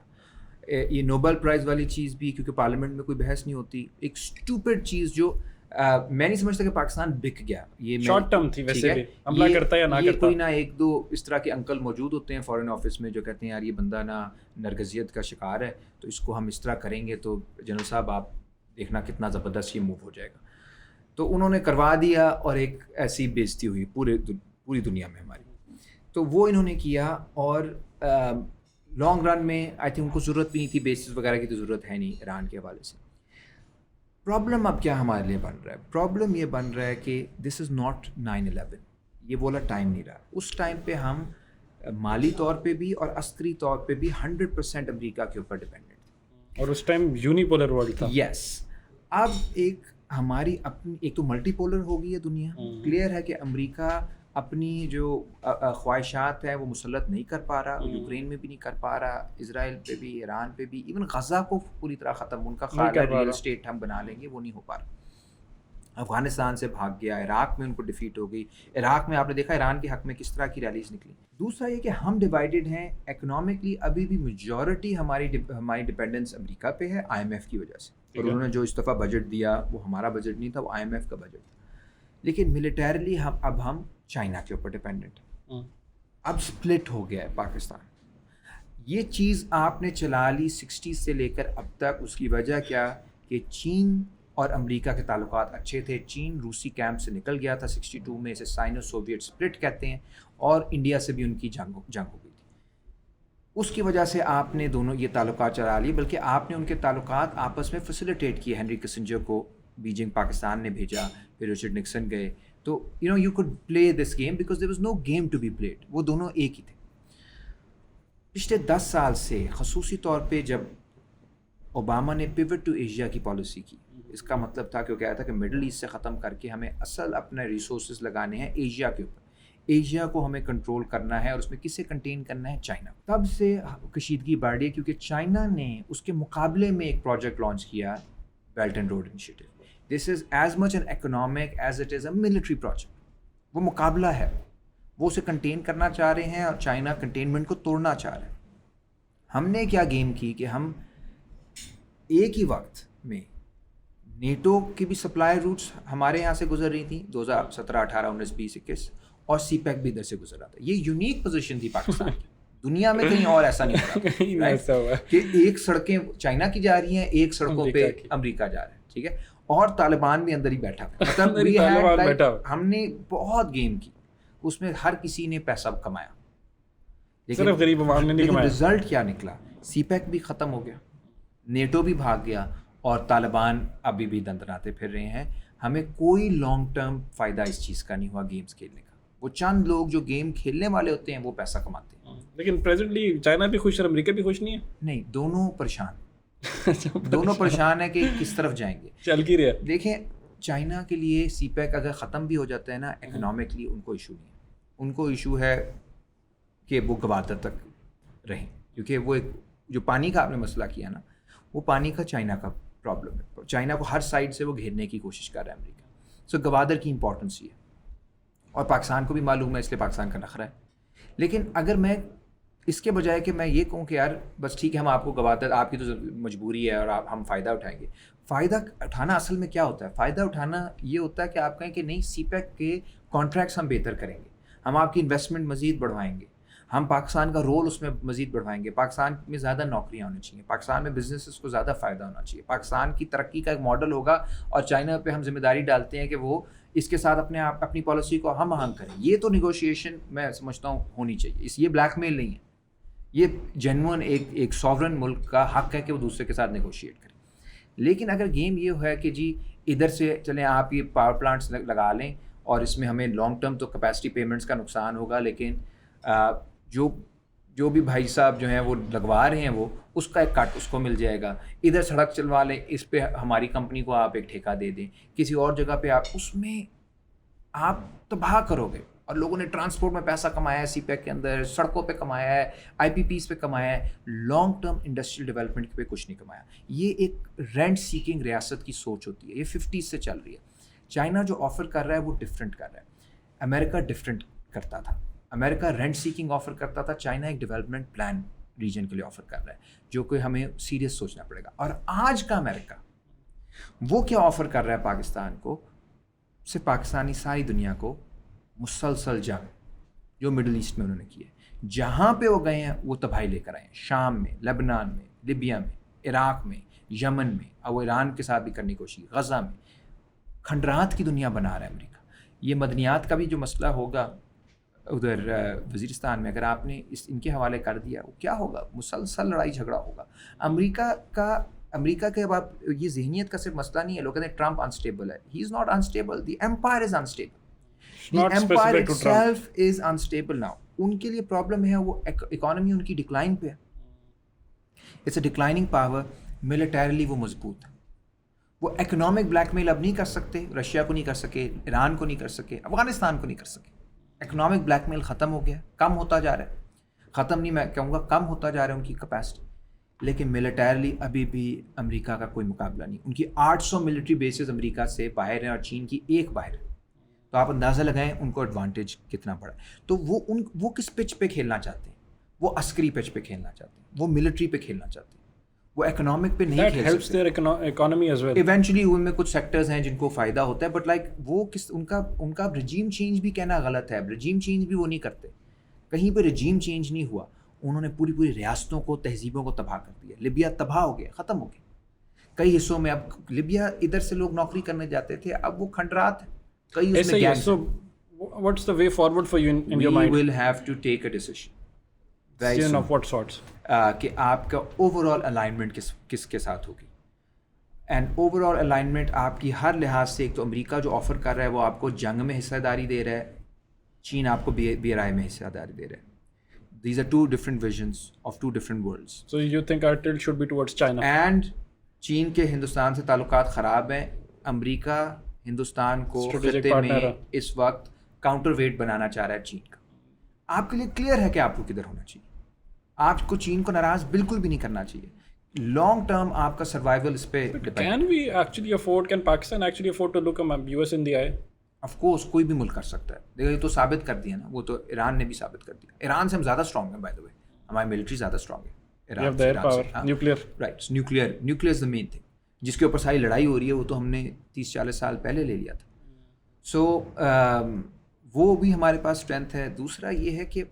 یہ نوبل پرائز والی چیز بھی, کیونکہ پارلیمنٹ میں کوئی بحث نہیں ہوتی, ایک اسٹوپڈ چیز جو میں نہیں سمجھتا کہ پاکستان بک گیا. یہ شارٹ ٹرم تھی, ویسے بھی حملہ کرتا یا نہ کرتا. کوئی نہ ایک دو اس طرح کے انکل موجود ہوتے ہیں فارن آفس میں جو کہتے ہیں یار یہ بندہ نا نرگزیت کا شکار ہے, تو اس کو ہم اس طرح کریں گے تو جنرل صاحب آپ دیکھنا کتنا زبردست یہ موو ہو جائے گا. تو انہوں نے کروا دیا, اور ایک ایسی بےزتی ہوئی پوری دنیا میں ہماری. تو وہ انہوں نے کیا, اور لانگ رن میں آئی تھنک ان کو ضرورت بھی نہیں تھی, بیسز وغیرہ کی تو ضرورت ہے نہیں ایران کے حوالے سے. پرابلم اب کیا ہمارے لیے بن رہا ہے؟ پرابلم یہ بن رہا ہے کہ دس از ناٹ 9/11, یہ والا ٹائم نہیں رہا. اس ٹائم پہ ہم مالی طور پہ بھی اور عسکری طور پہ بھی 100% امریکہ کے اوپر ڈپینڈنٹ تھے, اور اس ٹائم یونیپولر ورلڈ تھا. یس. اب ایک ہماری اپنی ایک تو ملٹی پولر ہو گئی ہے دنیا. کلیئر ہے کہ امریکہ اپنی جو خواہشات ہیں وہ مسلط نہیں کر پا رہا, یوکرین میں بھی نہیں کر پا رہا, اسرائیل پہ بھی, ایران پہ بھی, ایون غزہ کو پوری طرح ختم, ان کا خیال ہے ریئل اسٹیٹ ہم بنا لیں گے, وہ نہیں ہو پا رہا. افغانستان سے بھاگ گیا, عراق میں ان کو ڈیفیٹ ہو گئی. عراق میں آپ نے دیکھا ایران کے حق میں کس طرح کی ریلیز نکلی. دوسرا یہ کہ ہم ڈیوائیڈڈ ہیں اکنامکلی, ابھی بھی میجورٹی ہماری ڈپینڈنس امریکہ پہ ہے IMF کی وجہ سے, اور انہوں نے جو اس دفعہ بجٹ دیا وہ ہمارا بجٹ نہیں تھا, وہ IMF کا بجٹ تھا. لیکن ملیٹریلی اب ہم چائنا کے اوپر ڈپینڈنٹ ہیں. اب سپلٹ ہو گیا ہے پاکستان. یہ چیز آپ نے چلا لی 60 سے لے کر اب تک. اس کی وجہ کیا کہ چین اور امریکا کے تعلقات اچھے تھے. چین روسی کیمپ سے نکل گیا تھا 62 میں, اسے سائنو سوویٹ سپلٹ کہتے ہیں, اور انڈیا سے بھی ان کی جنگ ہو گئی تھی. اس کی وجہ سے آپ نے دونوں یہ تعلقات چلا لیے, بلکہ آپ نے ان کے تعلقات آپس میں فیسیلیٹیٹ کیے. ہنری کسنجر کو بیجنگ پاکستان نے بھیجا, پھر رچرڈ نکسن گئے. تو you could play this game because there was no game to be played. وہ دونوں ایک ہی تھے. پچھلے 10 سال سے خصوصی طور پہ جب اوباما نے پیوٹ ٹو ایشیا کی پالیسی کی, اس کا مطلب تھا کہ وہ کہا تھا کہ مڈل ایسٹ سے ختم کر کے ہمیں اصل اپنے ریسورسز لگانے ہیں ایشیا کے اوپر. ایشیا کو ہمیں کنٹرول کرنا ہے, اور اس میں کسے کنٹین کرنا ہے؟ چائنا. تب سے کشیدگی بڑھ رہی ہے کیونکہ چائنا نے اس کے مقابلے میں ایک پروجیکٹ لانچ کیا, belt and road initiative. This is as much an economic as it is a military project. وہ مقابلہ ہے, وہ اسے کنٹین کرنا چاہ رہے ہیں, اور چائنا کنٹینمنٹ کو توڑنا چاہ رہے ہیں. ہم نے کیا گیم کی کہ ہم ایک ہی وقت میں نیٹو کی بھی سپلائی روٹس ہمارے یہاں سے گزر رہی تھیں 2017, 18, 19, 20, 21, اور سی پیک بھی ادھر سے گزر رہا تھا. یہ یونیک پوزیشن تھی پاکستان کی. دنیا میں کہیں اور ایسا نہیں ہو رہا کہ ایک سڑکیں چائنا کی جا رہی ہیں, ایک سڑکوں پہ امریکہ جا رہا ہے. ٹھیک ہے, اور طالبان بھی اندر ہی بیٹھا ہے. ہم نے بہت گیم کی, اس میں ہر کسی نے پیسہ کمایا, لیکن غریب عوام نے نہیں کمایا. رزلٹ کیا نکلا؟ سی پیک بھی ختم ہو گیا, نیٹو بھی بھاگ گیا, اور طالبان ابھی بھی دندناتے پھر رہے ہیں. ہمیں کوئی لانگ ٹرم فائدہ اس چیز کا نہیں ہوا گیمز کھیلنے کا. وہ چند لوگ جو گیم کھیلنے والے ہوتے ہیں وہ پیسہ کماتے ہیں. لیکن پریزنٹلی چائنا بھی خوش اور امریکہ بھی خوش نہیں ہے. نہیں, دونوں پریشان. دونوں پریشان ہے کہ کس طرف جائیں گے. چل کی رہے. دیکھیں, چائنا کے لیے سی پیک اگر ختم بھی ہو جاتا ہے نا, اکنامکلی ان کو ایشو نہیں ہے. ان کو ایشو ہے کہ وہ گوادر تک رہیں, کیونکہ وہ ایک جو پانی کا آپ نے مسئلہ کیا نا, وہ پانی کا چائنا کا پرابلم ہے. چائنا کو ہر سائڈ سے وہ گھیرنے کی کوشش کر رہا ہے امریکہ. سو گوادر کی امپورٹنس یہ ہے, اور پاکستان کو بھی معلوم ہے, اس لیے پاکستان کا نخرہ ہے. لیکن اگر میں اس کے بجائے کہ میں یہ کہوں کہ یار بس ٹھیک ہے, ہم آپ کو گوادر, آپ کی تو مجبوری ہے اور ہم فائدہ اٹھائیں گے. فائدہ اٹھانا اصل میں کیا ہوتا ہے؟ فائدہ اٹھانا یہ ہوتا ہے کہ آپ کہیں کہ نہیں, سی پیک کے کانٹریکٹس ہم بہتر کریں گے, ہم آپ کی انویسٹمنٹ مزید بڑھوائیں گے, ہم پاکستان کا رول اس میں مزید بڑھوائیں گے, پاکستان میں زیادہ نوکریاں ہونی چاہیے, پاکستان میں بزنسز کو زیادہ فائدہ ہونا چاہیے, پاکستان کی ترقی کا ایک ماڈل ہوگا, اور چائنا پہ ہم ذمہ داری ڈالتے ہیں کہ وہ اس کے ساتھ اپنی پالیسی کو ہم آہنگ کریں. یہ تو نیگوشیشن میں سمجھتا ہوں ہونی چاہیے. یہ بلیک میل نہیں ہے, یہ جینوئن ایک سوورن ملک کا حق ہے کہ وہ دوسرے کے ساتھ نیگوشیٹ کرے. لیکن اگر گیم یہ ہے کہ جی ادھر سے چلیں آپ یہ پاور پلانٹس لگا لیں, اور اس میں ہمیں لانگ ٹرم تو کیپیسٹی پیمنٹس کا نقصان ہوگا, لیکن جو بھی بھائی صاحب جو ہیں وہ لگوا رہے ہیں وہ اس کا ایک کٹ اس کو مل جائے گا. ادھر سڑک چلوا لیں, اس پہ ہماری کمپنی کو آپ ایک ٹھیکہ دے دیں, کسی اور جگہ پہ آپ اس میں آپ تباہ کرو گے. اور لوگوں نے ٹرانسپورٹ میں پیسہ کمایا ہے, سی پیک کے اندر سڑکوں پہ کمایا ہے, آئی پی پیز پہ کمایا ہے, لانگ ٹرم انڈسٹریل ڈیولپمنٹ پہ کچھ نہیں کمایا. یہ ایک رینٹ سیکنگ ریاست کی سوچ ہوتی ہے, یہ 50 سے چل رہی ہے. چائنا جو آفر کر رہا ہے وہ ڈفرینٹ کر رہا ہے. امریکہ ڈفرینٹ کرتا تھا, امریکہ رینٹ سیکنگ آفر کرتا تھا, چائنا ایک ڈیولپمنٹ پلان ریجن کے لیے آفر کر رہا ہے, جو کہ ہمیں سیریس سوچنا پڑے گا. اور آج کا امریکہ وہ کیا آفر کر رہا ہے پاکستان کو؟ صرف پاکستانی, ساری دنیا کو مسلسل جنگ جو مڈل ایسٹ میں انہوں نے کی ہے. جہاں پہ وہ گئے ہیں وہ تباہی لے کر آئے ہیں. شام میں, لبنان میں, لیبیا میں, عراق میں, یمن میں, اور ایران کے ساتھ بھی کرنے کی کوشش, غزہ میں کھنڈرات کی دنیا بنا رہا ہے امریکہ. یہ مدنیات کا بھی جو مسئلہ ہوگا ادھر وزیرستان میں, اگر آپ نے ان کے حوالے کر دیا, وہ کیا ہوگا؟ مسلسل لڑائی جھگڑا ہوگا. امریکہ کے اب آپ یہ ذہنیت کا صرف مسئلہ نہیں ہے. لوگ کہتے ہیں ٹرمپ انسٹیبل ہے. He is not unstable, the empire is unstable, the empire itself is unstable now. ان کے لیے پرابلم ہے, وہ اکانومی ان کی ڈکلائن پہ ہے, it's a declining power. Militarily وہ مضبوط ہے, وہ اکنامک بلیک میل اب نہیں کر سکتے, رشیا کو نہیں کر سکے, ایران کو نہیں کر سکے, افغانستان کو نہیں کر سکے. اکنامک بلیک میل ختم ہو گیا, کم ہوتا جا رہا ہے, ختم نہیں میں کہوں گا, کم ہوتا جا رہا ہے ان کی کیپیسٹی. لیکن ملٹریلی ابھی بھی امریکہ کا کوئی مقابلہ نہیں. ان کی 800 ملٹری بیسز امریکہ سے باہر ہیں, اور چین کی ایک باہر ہے. تو آپ اندازہ لگائیں ان کو ایڈوانٹیج کتنا بڑا ہے. تو وہ کس پچ پہ کھیلنا چاہتے ہیں؟ وہ عسکری پچ پہ کھیلنا چاہتے ہیں, وہ ملٹری پہ کھیلنا چاہتے ہیں, وہ اکنامک پہ نہیں کھیل سکتے. ایونچولی ان میں کچھ سیکٹرز ہیں جن کو فائدہ ہوتا ہے, بٹ لائک وہ ان کا رجیم چینج بھی کہنا غلط ہے. رجیم چینج بھی وہ نہیں کرتے, کہیں پہ رجیم چینج نہیں ہوا. انہوں نے پوری ریاستوں کو, تہذیبوں کو تباہ کر دیا. لیبیا تباہ ہو گیا, ختم ہو گیا. کئی حصوں میں اب لیبیا ادھر سے لوگ نوکری کرنے جاتے تھے, اب وہ کھنڈرات ہیں, کئی اس میں gang. So what's the way forward for you in your mind? We will have to take a decision. Decision of what sorts? کہ آپ کا اوور آل الائنمنٹ کس کے ساتھ ہوگی. اینڈ اوور آل الائنمنٹ آپ کی ہر لحاظ سے, ایک تو امریکہ جو آفر کر رہا ہے وہ آپ کو جنگ میں حصہ داری دے رہا ہے, چین آپ کو BRI میں حصہ داری دے رہا ہے. These are two different visions of two different worlds. So you think our tilt should be towards China? And چین کے ہندوستان سے تعلقات خراب ہیں. امریکہ ہندوستان کو خطے میں اس وقت کاؤنٹر ویٹ بنانا چاہ رہا ہے چین کا. آپ کے لیے کلیئر ہے کہ آپ کو کدھر ہونا چاہیے. آپ کو چین کو ناراض بالکل بھی نہیں کرنا چاہیے. لانگ ٹرم آپ کا سروائیول اس پہ depend. Can we actually afford, can Pakistan actually afford to look US in the eye? Of course کوئی بھی ملک کر سکتا ہے. دیکھو یہ تو ثابت کر دیا نا, وہ تو ایران نے بھی ثابت کر دیا. ایران سے ہم زیادہ اسٹرانگ ہیں بائی دا وے, ہماری ملٹری زیادہ اسٹرانگ ہے. نیوکلیئر از دا مین تھنگ جس کے اوپر ساری لڑائی ہو رہی ہے. وہ تو ہم نے 30-40 سال پہلے لے لیا تھا. سو وہ بھی ہمارے پاس اسٹرینتھ ہے. دوسرا یہ ہے کہ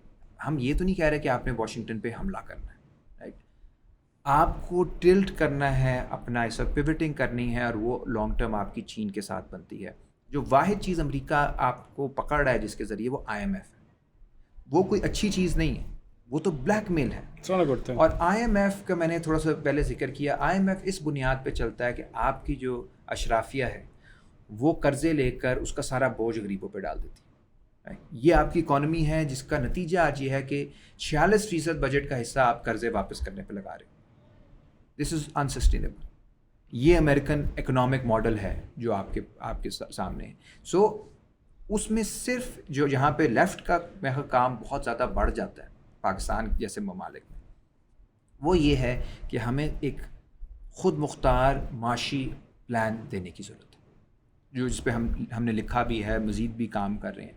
ہم یہ تو نہیں کہہ رہے کہ آپ نے واشنگٹن پہ حملہ کرنا ہے, رائٹ. آپ کو ٹلٹ کرنا ہے اپنا, اس وقت پیوٹنگ کرنی ہے, اور وہ لانگ ٹرم آپ کی چین کے ساتھ بنتی ہے. جو واحد چیز امریکہ آپ کو پکڑ رہا ہے جس کے ذریعے, وہ IMF ہے. وہ کوئی اچھی چیز نہیں ہے, وہ تو بلیک میل ہے. اور IMF کا میں نے تھوڑا سا پہلے ذکر کیا, IMF اس بنیاد پہ چلتا ہے کہ آپ کی جو اشرافیہ ہے وہ قرضے لے کر اس کا سارا بوجھ غریبوں پہ ڈال دیتی ہے. یہ آپ کی اکانومی ہے جس کا نتیجہ آج یہ ہے کہ 46% بجٹ کا حصہ آپ قرضے واپس کرنے پہ لگا رہے ہیں. دس از انسسٹینیبل. یہ امریکن اکنامک ماڈل ہے جو آپ کے سامنے ہے. سو اس میں صرف جو جہاں پہ لیفٹ کا کام بہت زیادہ بڑھ جاتا ہے پاکستان جیسے ممالک میں, وہ یہ ہے کہ ہمیں ایک خود مختار معاشی پلان دینے کی ضرورت ہے, جو جس پہ ہم نے لکھا بھی ہے, مزید بھی کام کر رہے ہیں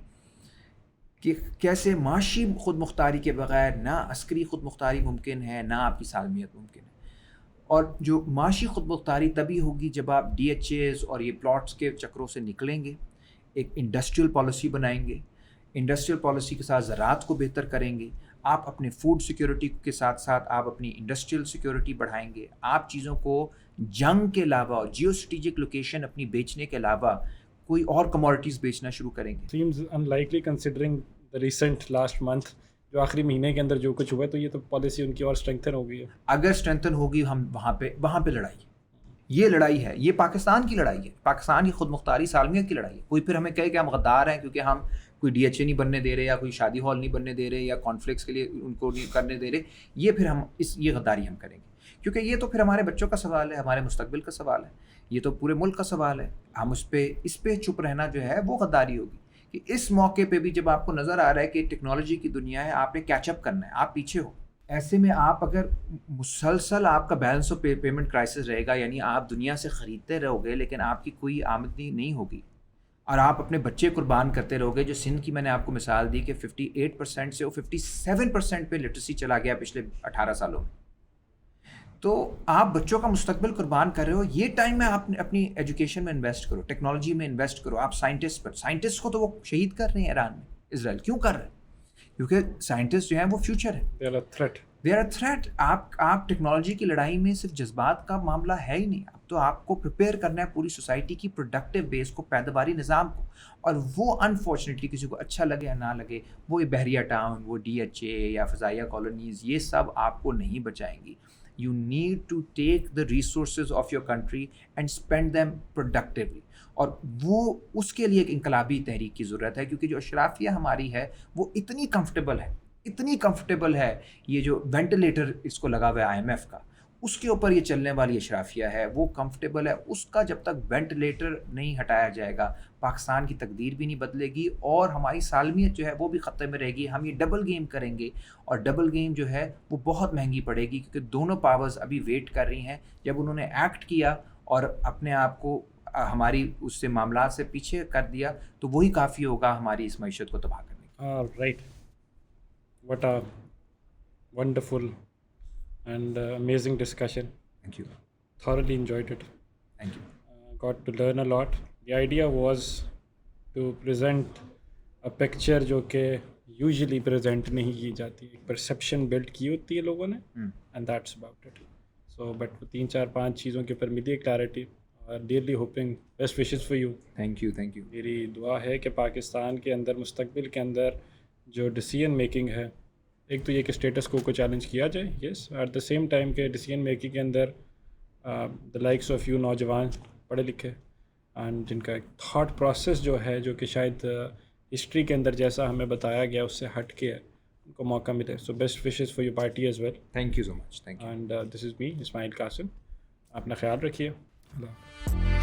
کہ کیسے معاشی خود مختاری کے بغیر نہ عسکری خود مختاری ممکن ہے, نہ آپ کی سالمیت ممکن ہے. اور جو معاشی خود مختاری تبھی ہوگی جب آپ DHAs اور یہ پلاٹس کے چکروں سے نکلیں گے, ایک انڈسٹریل پالیسی بنائیں گے, انڈسٹریل پالیسی کے ساتھ زراعت کو بہتر کریں گے, آپ اپنے فوڈ سیکیورٹی کے ساتھ ساتھ آپ اپنی انڈسٹریل سیکیورٹی بڑھائیں گے, آپ چیزوں کو جنگ کے علاوہ جیو اسٹریٹجک لوکیشن اپنی بیچنے کے علاوہ کوئی اور کموڈیٹیز بیچنا شروع کریں گے. Seems unlikely considering the recent last month جو آخری مہینے کے اندر جو کچھ ہوا ہے, تو یہ تو پالیسی ان کی اور اسٹرینتھن ہو گئی ہے. اگر اسٹرینتھن ہوگی ہم وہاں پہ لڑائی, یہ لڑائی ہے, یہ پاکستان کی لڑائی ہے, پاکستان کی خود مختاری سالمیت کی لڑائی ہے. کوئی پھر ہمیں کہے کہ ہم غدار ہیں کیونکہ ہم کوئی DHA نہیں بننے دے رہے, یا کوئی شادی ہال نہیں بننے دے رہے, یا کانفلکٹس کے لیے ان کو نہیں کرنے دے رہے, یہ پھر یہ غداری ہم کریں گے, کیونکہ یہ تو پھر ہمارے بچوں کا سوال ہے, ہمارے مستقبل کا سوال ہے, یہ تو پورے ملک کا سوال ہے. ہم اس پہ چپ رہنا جو ہے وہ غداری ہوگی. کہ اس موقع پہ بھی جب آپ کو نظر آ رہا ہے کہ ٹیکنالوجی کی دنیا ہے, آپ نے کیچ اپ کرنا ہے, آپ پیچھے ہو, ایسے میں آپ اگر مسلسل آپ کا بیلنس آف پیمنٹ کرائسس رہے گا, یعنی آپ دنیا سے خریدتے رہو گے لیکن آپ کی کوئی آمدنی نہیں ہوگی, اور آپ اپنے بچے قربان کرتے رہو گے. جو سندھ کی میں نے آپ کو مثال دی کہ 58% سے وہ 57% پہ لٹریسی چلا گیا پچھلے 18 سالوں میں, تو آپ بچوں کا مستقبل قربان کر رہے ہو. یہ ٹائم میں آپ اپنی ایجوکیشن میں انویسٹ کرو, ٹیکنالوجی میں انویسٹ کرو. آپ سائنٹسٹ کو تو وہ شہید کر رہے ہیں ایران میں, اسرائیل کیوں کر رہے ہیں؟ کیونکہ سائنٹسٹ جو ہیں وہ فیوچر ہے, دے آر اے تھریٹ. آپ ٹیکنالوجی کی لڑائی میں صرف جذبات کا معاملہ ہے ہی نہیں, اب تو آپ کو پریپیئر کرنا ہے پوری سوسائٹی کی پروڈکٹیو بیس کو, پیداواری نظام کو. اور وہ انفارچونیٹلی کسی کو اچھا لگے یا نہ لگے, وہ بحریہ ٹاؤن, وہ DHA یا فضائیہ کالونیز, یہ سب آپ کو نہیں بچائیں گی. You need to take the resources of your country and spend them productively. اور وہ اس کے لیے ایک انقلابی تحریک کی ضرورت ہے, کیونکہ جو اشرافیہ ہماری ہے وہ اتنی کمفرٹیبل ہے, یہ جو وینٹیلیٹر اس کو لگا ہوا ہے IMF کا, اس کے اوپر یہ چلنے والی اشرافیہ ہے, وہ کمفرٹیبل ہے. اس کا جب تک وینٹیلیٹر نہیں ہٹایا جائے گا, پاکستان کی تقدیر بھی نہیں بدلے گی, اور ہماری سالمیت جو ہے وہ بھی خطرے میں رہے گی. ہم یہ ڈبل گیم کریں گے, اور ڈبل گیم جو ہے وہ بہت مہنگی پڑے گی, کیونکہ دونوں پاورز ابھی ویٹ کر رہی ہیں. جب انہوں نے ایکٹ کیا اور اپنے آپ کو ہماری اس سے معاملات سے پیچھے کر دیا, تو وہی کافی ہوگا ہماری اس معیشت کو تباہ کرنے کی. Right, what a wonderful and amazing discussion. Thank you. Thoroughly enjoyed it. Thank you. Got to learn a lot. The idea was to present a picture جو کہ usually present نہیں کی جاتی, ایک perception build کی ہوتی ہے لوگوں نے, and that's about it. So but 3-4-5 چیزوں کے اوپر ملی ہے clarity. ڈیئرلی hoping best wishes for you. Thank you. میری دعا ہے کہ پاکستان کے اندر مستقبل کے اندر جو ڈیسیژن میکنگ ہے, ایک تو یہ کہ اسٹیٹس کو چیلنج کیا جائے, یس, ایٹ دا سیم ٹائم کہ ڈیسیژن میکنگ کے اندر دا لائکس آف یو نوجوان پڑھے لکھے اینڈ جن کا ایک تھاٹ پروسیس جو ہے جو کہ شاید ہسٹری کے اندر جیسا ہمیں بتایا گیا اس سے ہٹ کے ہے, ان کو موقع ملے. So best wishes for your party as well. Thank you so much. Thank you. And this is me Ismail Qasim. اپنا خیال رکھیے. اللہ.